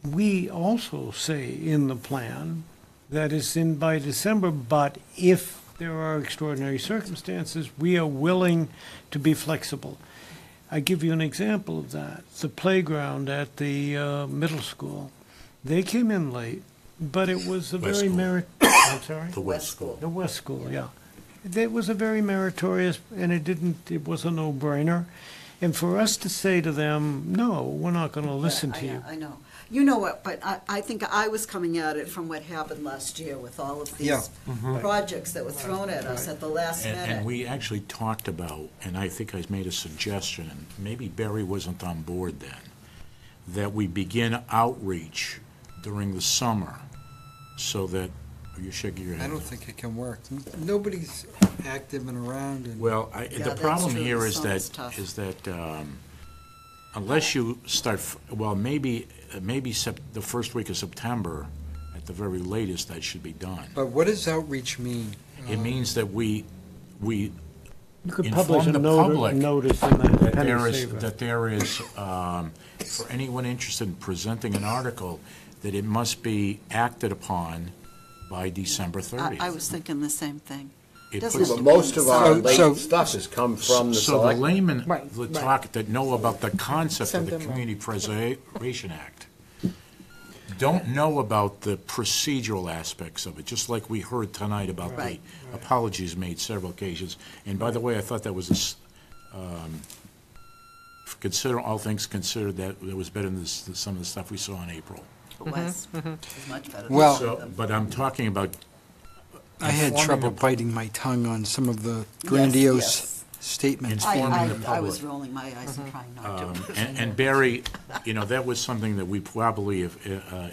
we also say in the plan that it's in by December, but if there are extraordinary circumstances, we are willing to be flexible. I give you an example of that. The playground at the middle school, they came in late, but it was a West very School. I'm sorry? The West School. The West School, yeah. It was a very meritorious, and it was a no-brainer. And for us to say to them, no, we're not going to listen to you. I know. You know what, but I think I was coming at it from what happened last year with all of Yeah. these projects that were thrown at us at the last And minute. we actually talked about, and I think I made a suggestion, and maybe Barry wasn't on board then, that we begin outreach during the summer so that, you're shaking your head. I don't think it can work. Nobody's active and around and. Well, Yeah, the that's problem true. here The is summer's that, tough. unless you start, well, maybe the first week of September, at the very latest, that should be done. But what does outreach mean? It means that we You could publish inform a the public notice in the that penny there is, saver. that there is, for anyone interested in presenting an article, that it must be acted upon by December 30th. I was thinking the same thing. It Doesn't puts- have to But be most in of the our summer. late stuff has come from the So the select. laymen Right, that right. talk, that know about the concept of Send the them Community Preservation Act, don't know about the procedural aspects of it, just like we heard tonight about the Right. apologies made several occasions. And by the way, I thought that was, consider, all things considered, that was better than some of the stuff we saw in April. It was. It was much better. Well- So, but I'm talking about I had informing trouble the- biting my tongue on some of the grandiose yes. statements. Informing the I was public. rolling my eyes and trying not to. And Barry, that was something that we probably,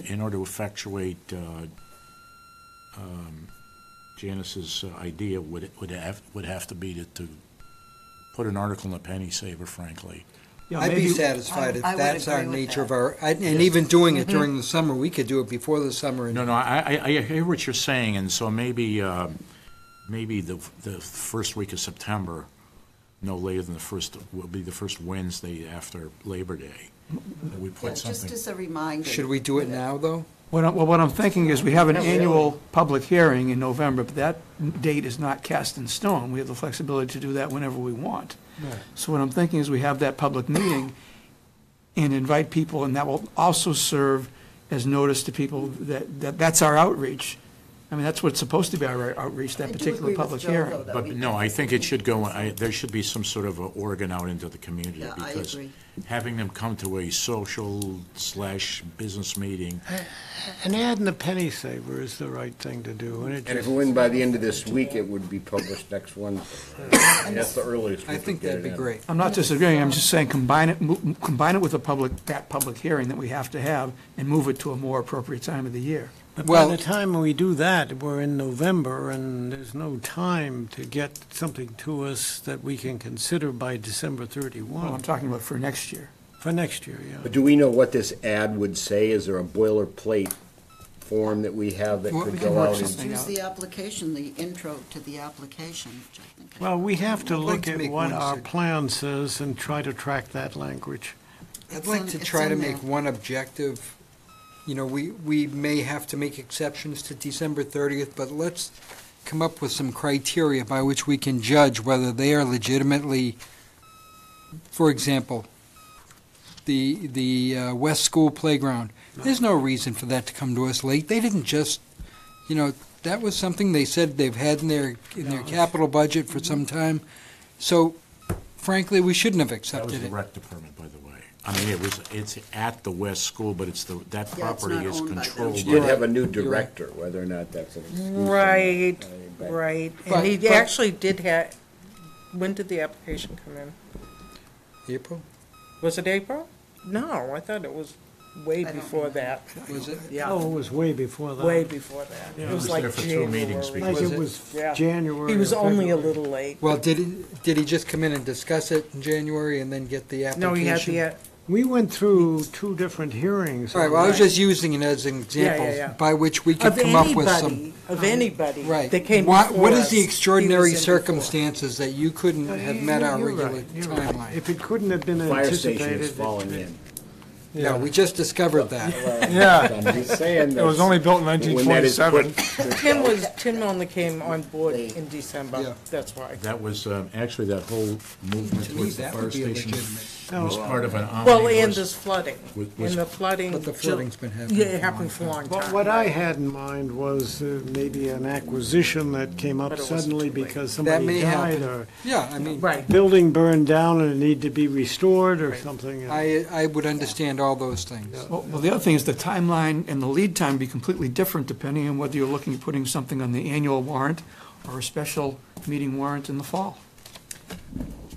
in order to effectuate Janice's idea, would have to be to put an article in the penny saver, frankly. Yeah, I'd be maybe- satisfied if I would that's our agree with nature of that. our, and even doing it during the summer, we could do it before the summer. and- No, I hear what you're saying, and so maybe the first week of September, no later than will be the first Wednesday after Labor Day. that We Yeah, put just something. as a reminder. Should we do it now, though? What I'm thinking is we have an annual public hearing in November, but that date is not cast in stone. We have the flexibility to do that whenever we want. So what I'm thinking is we have that public meeting and invite people, and that will also serve as notice to people that that's our outreach. I mean, that's what's supposed to be our outreach, that I do particular agree with public Joe, hearing. though, that But we- no, I think it should go, there should be some sort of a organ out into the community. Yeah, I Because agree. having them come to a social/business meeting, An ad in the penny saver is the right thing to do, and it And if just, it went by the end of this week, it would be published next Wednesday. That's the earliest we I could think get that'd it be in. great. I'm not disagreeing, I'm just saying combine it with that public hearing that we have to have and move it to a more appropriate time of the year. but by Well- the time we do that, we're in November, and there's no time to get something to us that we can consider by December Well, 31, I'm talking about for next year. for next year, yeah. But do we know what this ad would say? Is there a boilerplate form that we have that Well, could we go can work out? Just and- use the application, the intro to the application, which I think. Well, we have to I'd like look to at make what one our sug- plan says and try to track that language. I'd It's like in- to it's try to in make there. one objective. We may have to make exceptions to December 30th, but let's come up with some criteria by which we can judge whether they are legitimately, for example, the West School playground. There's no reason for that to come to us late. They didn't just, that was something they said they've had in their capital budget for some time. So frankly, we shouldn't have that was accepted the it. rec department, by the way. I mean, it's at the West School, but that Yeah, it's property not is owned by them. controlled You by. have a new You're right. director, whether or not that's an excuse. or not. Right, But- right. But- And he but- actually did when did the application come in? April? Was it April? No, I thought it was way I don't before that. Was it? Yeah, Oh, it was way before that. way before that. Yeah. It I was was like there for 2 January. meetings because- Like Was it it? was Yeah. January. He was or only a February. little late. Well, did he just come in and discuss it in January and then get the application? No, he had the, We went through 2 different hearings. All right, well, I was Right. just using it as an example yeah. by which we could of come up with some. anybody, of anybody Right. that came What before is the us, extraordinary he was in before. circumstances that you couldn't have met our You're regular right, you're right. timeline? If it couldn't have been Fire station anticipated. is falling it- in. Yeah, we just discovered that. Yeah, I'm just saying. it was only built in when that is 1927. Tim only came on board in Yeah. December, that's why. That was, actually, that whole movement To me, towards the that fire would be a station legitimate. It was part of an Well, omnibus. and there's flooding, Was- and the flooding. But the flooding's been happening Yeah, for a it happened for a long long But time. what I had in mind was maybe an acquisition that came up But it wasn't suddenly too late. because That somebody may died, happen. or Yeah, I mean, Right. building burned down and it needed to be restored or something. I would understand all those things. Well, the other thing is the timeline and the lead time be completely different depending on whether you're looking at putting something on the annual warrant or a special meeting warrant in the fall.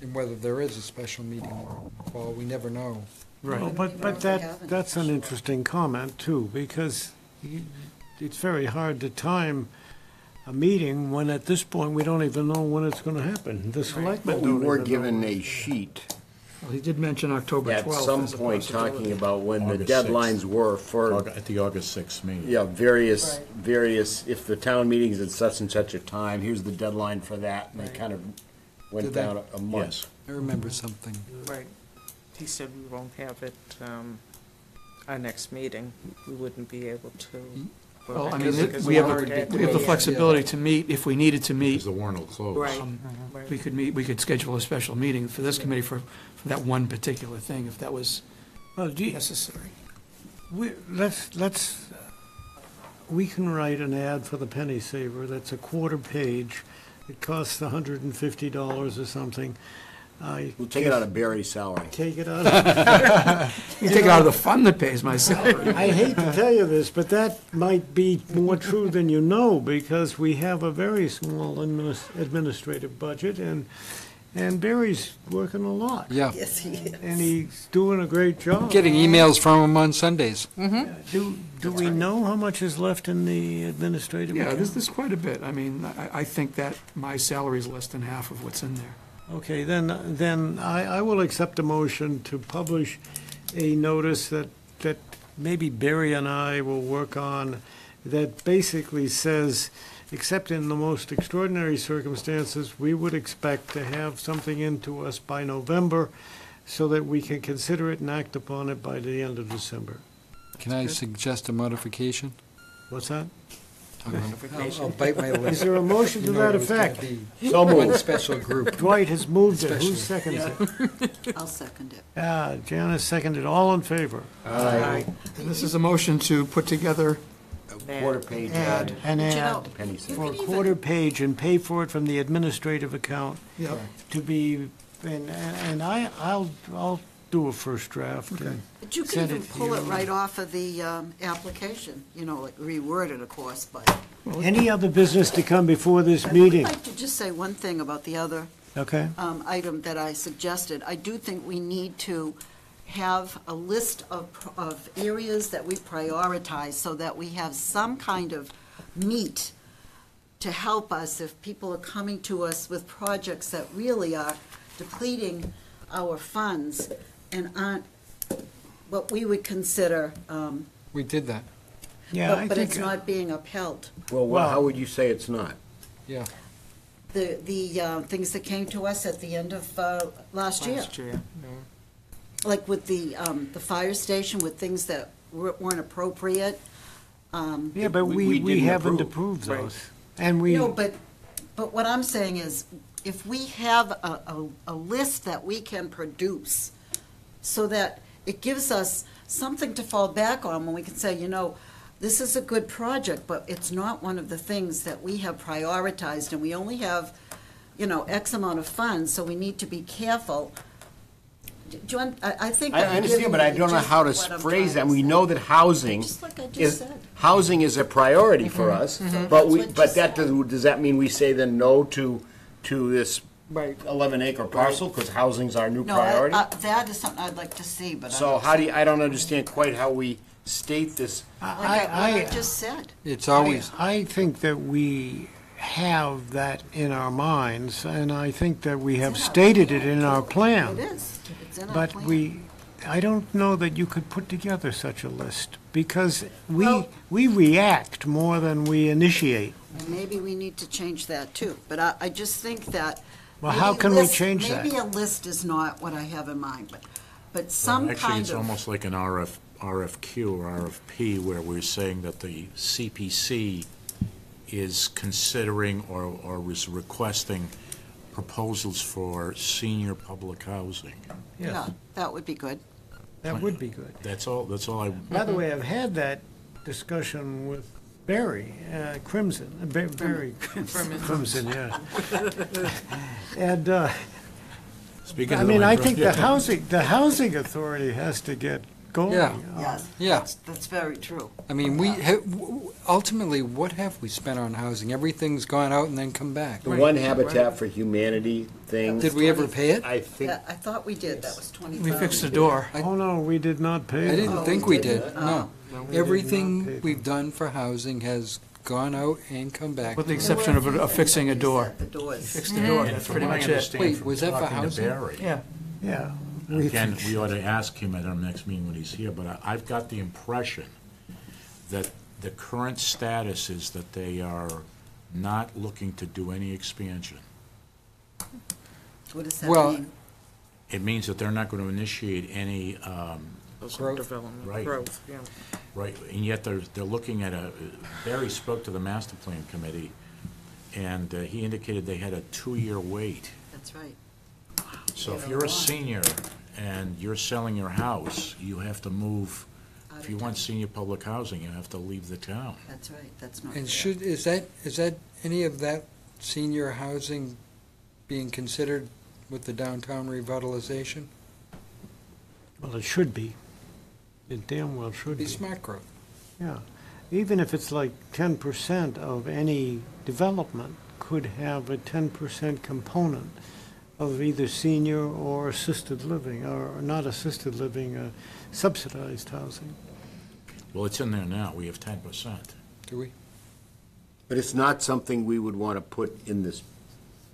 And whether there is a special meeting or, well, we never know. Well, but that's an interesting comment, too, because it's very hard to time a meeting when at this point we don't even know when it's going to happen. The selectmen But we don't were even given know. a sheet Well, he did mention October 12th. at some as a point possibility. talking about when the August 6th. deadlines were for, At the August 6th meeting. yeah, various, if the town meeting's at such and such a time, here's the deadline for that, and they kind of went Did they? down a month. Yes. I remember something. Right. He said we won't have it, our next meeting. We wouldn't be able to. Well, I mean, Because we have warrant had to the be- flexibility to meet, if we needed to meet, Because the warrant will close. Right, we right. could meet, we could schedule a special meeting for this committee for that one particular thing, if that was Well, necessary. We can write an ad for the Penny Saver that's a quarter page. It costs $150 or something. We'll take it out of Barry's salary. Take it out. You take it out of the fund that pays my salary. I hate to tell you this, but that might be more true than you know, because we have a very small administrative budget, and Barry's working a lot. Yeah. Yes, he is. And he's doing a great job. Getting emails from him on Sundays. Do we know how much is left in the administrative Yeah, account? there's quite a bit. I mean, I think that my salary is less than half of what's in there. Okay, then I will accept a motion to publish a notice that maybe Barry and I will work on, that basically says, except in the most extraordinary circumstances, we would expect to have something into us by November so that we can consider it and act upon it by the end of December. Can I suggest a modification? What's that? I'll bite my lip. Is there a motion to You know that it was gonna effect? be So One moved. special group. Dwight has moved it. Who Special. seconds it? I'll second it. Janice seconded. All in favor? And this is a motion to put together Quarter page Add, ad, an But you know, ad Penny you Saver. for a could quarter even, page and pay for it from the administrative account Yep. to be, and I'll do a first draft. and but you could send even it to pull it you. right off of the application, like reword it, of course, but. Any other business to come before this I'd meeting? like to just say one thing about the other Okay? item that I suggested. I do think we need to have a list of areas that we prioritize so that we have some kind of meat to help us if people are coming to us with projects that really are depleting our funds and aren't what we would consider, We did that, Yeah, I but it's think, not being upheld. Well, how would you say it's not? yeah. The things that came to us at the end of last year. Last year, Like with the fire station, with things that weren't appropriate. yeah, but we we didn't haven't approve. approved those. And we, No, but what I'm saying is, if we have a list that we can produce, so that it gives us something to fall back on when we can say, this is a good project, but it's not one of the things that we have prioritized, and we only have, X amount of funds, so we need to be careful. I think. I understand, but I don't know how to phrase that. We know that housing Just like I just is, said. housing is a priority for us, but we, That's what but you that, said. does that mean we say then no to this right. 11-acre parcel, because housing's our new No, priority? that is something I'd like to see, but. So how do you, I don't understand quite how we state this. Like I just said. It's always, I think that we have that in our minds, and I think that we have stated it in our plan. It is. It's in our But plan. I don't know that you could put together such a list, because Well- we react more than we initiate. And maybe we need to change that too, but I just think that. Well, maybe how can we list- change that? Maybe a list is not what I have in mind, but some Actually, kind it's of. almost like an RFQ or RFP, where we're saying that the CPC is considering or is requesting proposals for senior public housing. Yeah, that would be good. That would be good. That's all I. By the way, I've had that discussion with Barry Crimson, Barry Crimson, yeah. And, Speaking I of mean, the I micro- think the housing authority has to get going. Yeah. Yes, Yeah. that's very true. I mean, ultimately, what have we spent on housing? Everything's gone out and then come back. The one Habitat for Humanity thing. Did we ever pay it? I think, Yeah, I thought we did, that was 20,000. We fixed the door. Oh, no, we did not pay. I didn't think we did, didn't? no. No, we did not Everything pay. we've done for housing has gone out and come back. With the exception of fixing a door. The doors. Fixed the door, And that's from pretty what I much it. understand Wait, from was that for talking to housing? Barry, Yeah. Yeah. again, we ought to ask him at our next meeting when he's here, but I've got the impression that the current status is that they are not looking to do any expansion. What does that Well, mean? It means that they're not going to initiate any, Growth. Development, Right. growth, yeah. right, and yet they're looking at Barry spoke to the master plan committee, and he indicated they had a 2-year wait. That's right. So if you're a senior and you're selling your house, you have to move. If you want senior public housing, you have to leave the town. That's right, that's not And fair. is that any of that senior housing being considered with the downtown revitalization? Well, it should be. It damn well should Be be. smart growth. Yeah. Even if it's like 10% of any development could have a 10% component of either senior or assisted living, or not assisted living, subsidized housing. Well, it's in there now. We have 10%. Do we? but it's not something we would want to put in this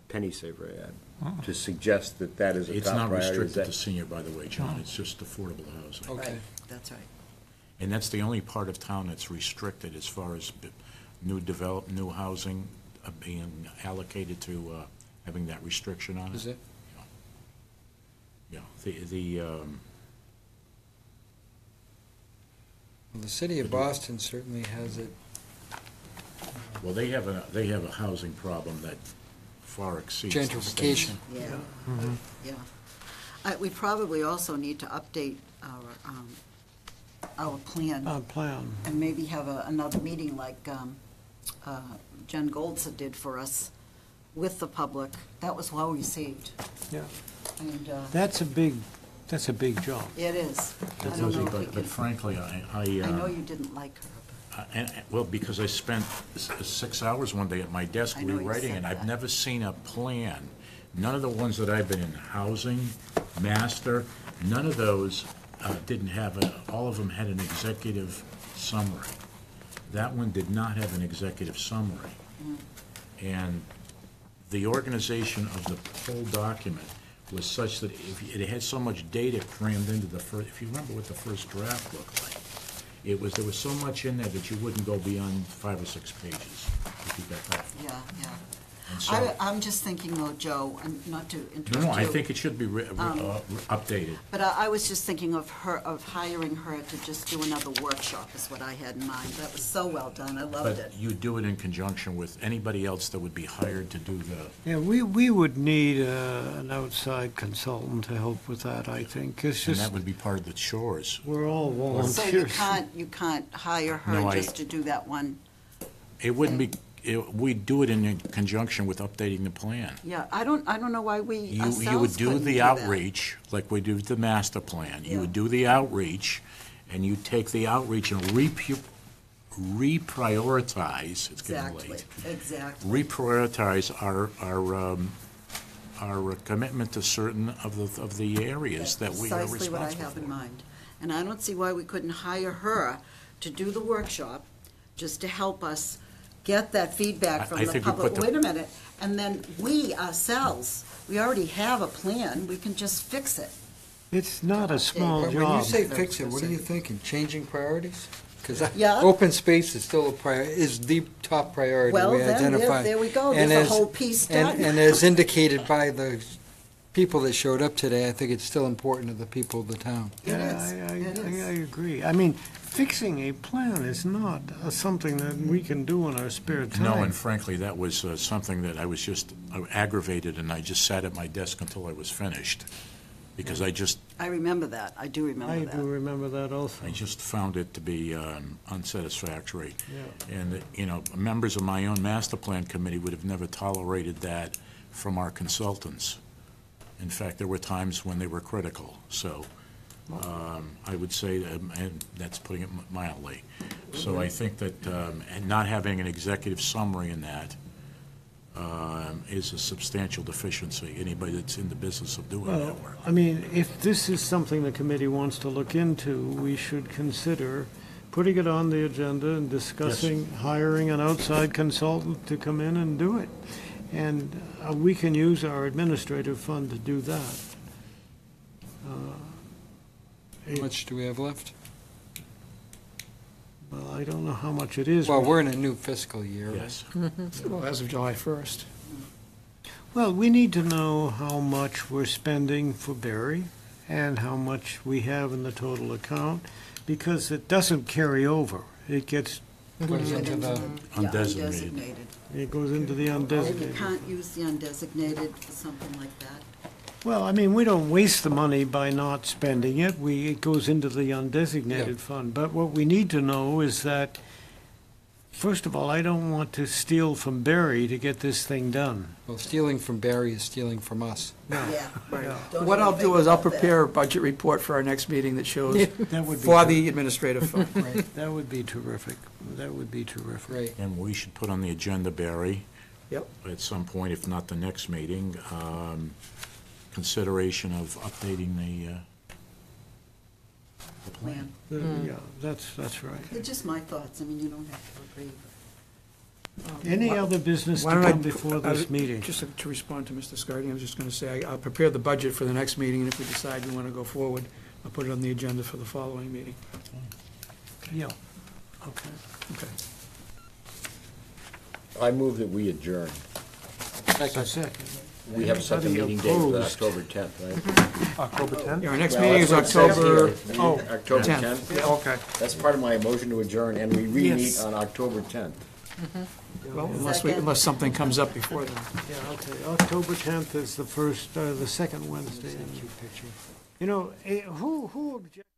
penny saver ad, to suggest that that is a It's top not priority. Is restricted that- to senior, by the way, John. It's just affordable housing. Okay. Right, that's right. And that's the only part of town that's restricted as far as new housing being allocated to having that restriction on it. Is it? Yeah, Well, the city of Boston certainly has it. well, they have a housing problem that far exceeds the state. Gentrification. Yeah, yeah. We probably also need to update our plan. Plan. And maybe have another meeting like Jen Goldsa did for us with the public. That was well received. Yeah. And That's a big job. it is. I That's don't easy, know if we but can, frankly, I know you didn't like her, well, because I spent 6 hours one day at my desk I know you rewriting, said and I've that. never seen a plan. None of the ones that I've been in, housing, master, none of those didn't have, all of them had an executive summary. That one did not have an executive summary. And the organization of the whole document was such that if it had so much data crammed into the first, if you remember what the first draft looked like, there was so much in there that you wouldn't go beyond 5 or 6 pages if you got that. yeah, yeah. And so, I'm just thinking though, Joe, and not to interrupt you. no, I think it should be updated. But I was just thinking of hiring her to just do another workshop is what I had in mind. That was so well done, I loved it. But you do it in conjunction with anybody else that would be hired to do the, Yeah, we would need an outside consultant to help with that, I think. It's and just, that would be part of the chores. we're all So volunteers. you can't hire No, her just to do that one? It wouldn't be, we'd do it in conjunction with updating the plan. Yeah, I don't know why we You ourselves would do couldn't the that. outreach, like we do with the master plan. You would Yeah. do the outreach, and you take the outreach and reprioritize, it's getting Exactly, late. exactly. Reprioritize our commitment to certain of the areas that we are Precisely what I responsible have in for. mind. And I don't see why we couldn't hire her to do the workshop, just to help us get that feedback from I the think we public. put the- Wait a minute, and then we ourselves, we already have a plan, we can just fix it. It's not a small But job. when you say fix it, what are you thinking? Changing priorities? Because Yeah. open space is still is the top priority Well, we then, identify. there we go, And there's a as- whole piece done. And as indicated by the people that showed up today, I think it's still important to the people of the town. It Yeah, is, I it is. agree. I mean, fixing a plan is not something that we can do in our spare time. No, and frankly, that was something that I was just aggravated, and I just sat at my desk until I was finished, because I remember that. I do remember that. I do remember that also. I just found it to be unsatisfactory. Yeah. And, you know, members of my own master plan committee would have never tolerated that from our consultants. In fact, there were times when they were critical, so I would say, and that's putting it mildly. So I think that, and not having an executive summary in that is a substantial deficiency, anybody that's in the business of doing that work. I mean, if this is something the committee wants to look into, we should consider putting it on the agenda and discussing hiring an outside consultant to come in and do it. And we can use our administrative fund to do that. How much do we have left? Well, I don't know how much it is. Well, we're in a new fiscal year. Right? Yes. Well, as of July 1st. Well, we need to know how much we're spending for Barry and how much we have in the total account, because it doesn't carry over. It gets, Goes into the undesignated. it goes into the And you undesignated. can't use the undesignated for something like that. Well, I mean, we don't waste the money by not spending it. It goes into the undesignated fund. But what we need to know is that, first of all, I don't want to steal from Barry to get this thing done. Well, stealing from Barry is stealing from us. Yeah. Don't What even I'll think do is I'll about that. prepare a budget report for our next meeting that shows That would be for ter- the administrative fund. That would be terrific. That would be terrific. Great. And we should put on the agenda, Barry, Yep. at some point, if not the next meeting, consideration of updating the plan. Plan. Yeah, that's right. It's just my thoughts. I mean, you don't have to agree. Any other business to Why don't I- come before this meeting? Just to respond to Mr. Scardi, I was just going to say, I'll prepare the budget for the next meeting, and if we decide we want to go forward, I'll put it on the agenda for the following meeting. Yeah, okay. Okay. I move that we adjourn. Second. We have set the Anybody meeting date for opposed? October 10th, right? October 10th? Yeah, our next Well, meeting is that's what it says October, here. oh, October 10th. 10th? Yeah, okay. That's part of my motion to adjourn, and we re-meet Yes. on October 10th. well, unless something comes up before then. Yeah, okay. October 10th is the second Wednesday. You know, who objects?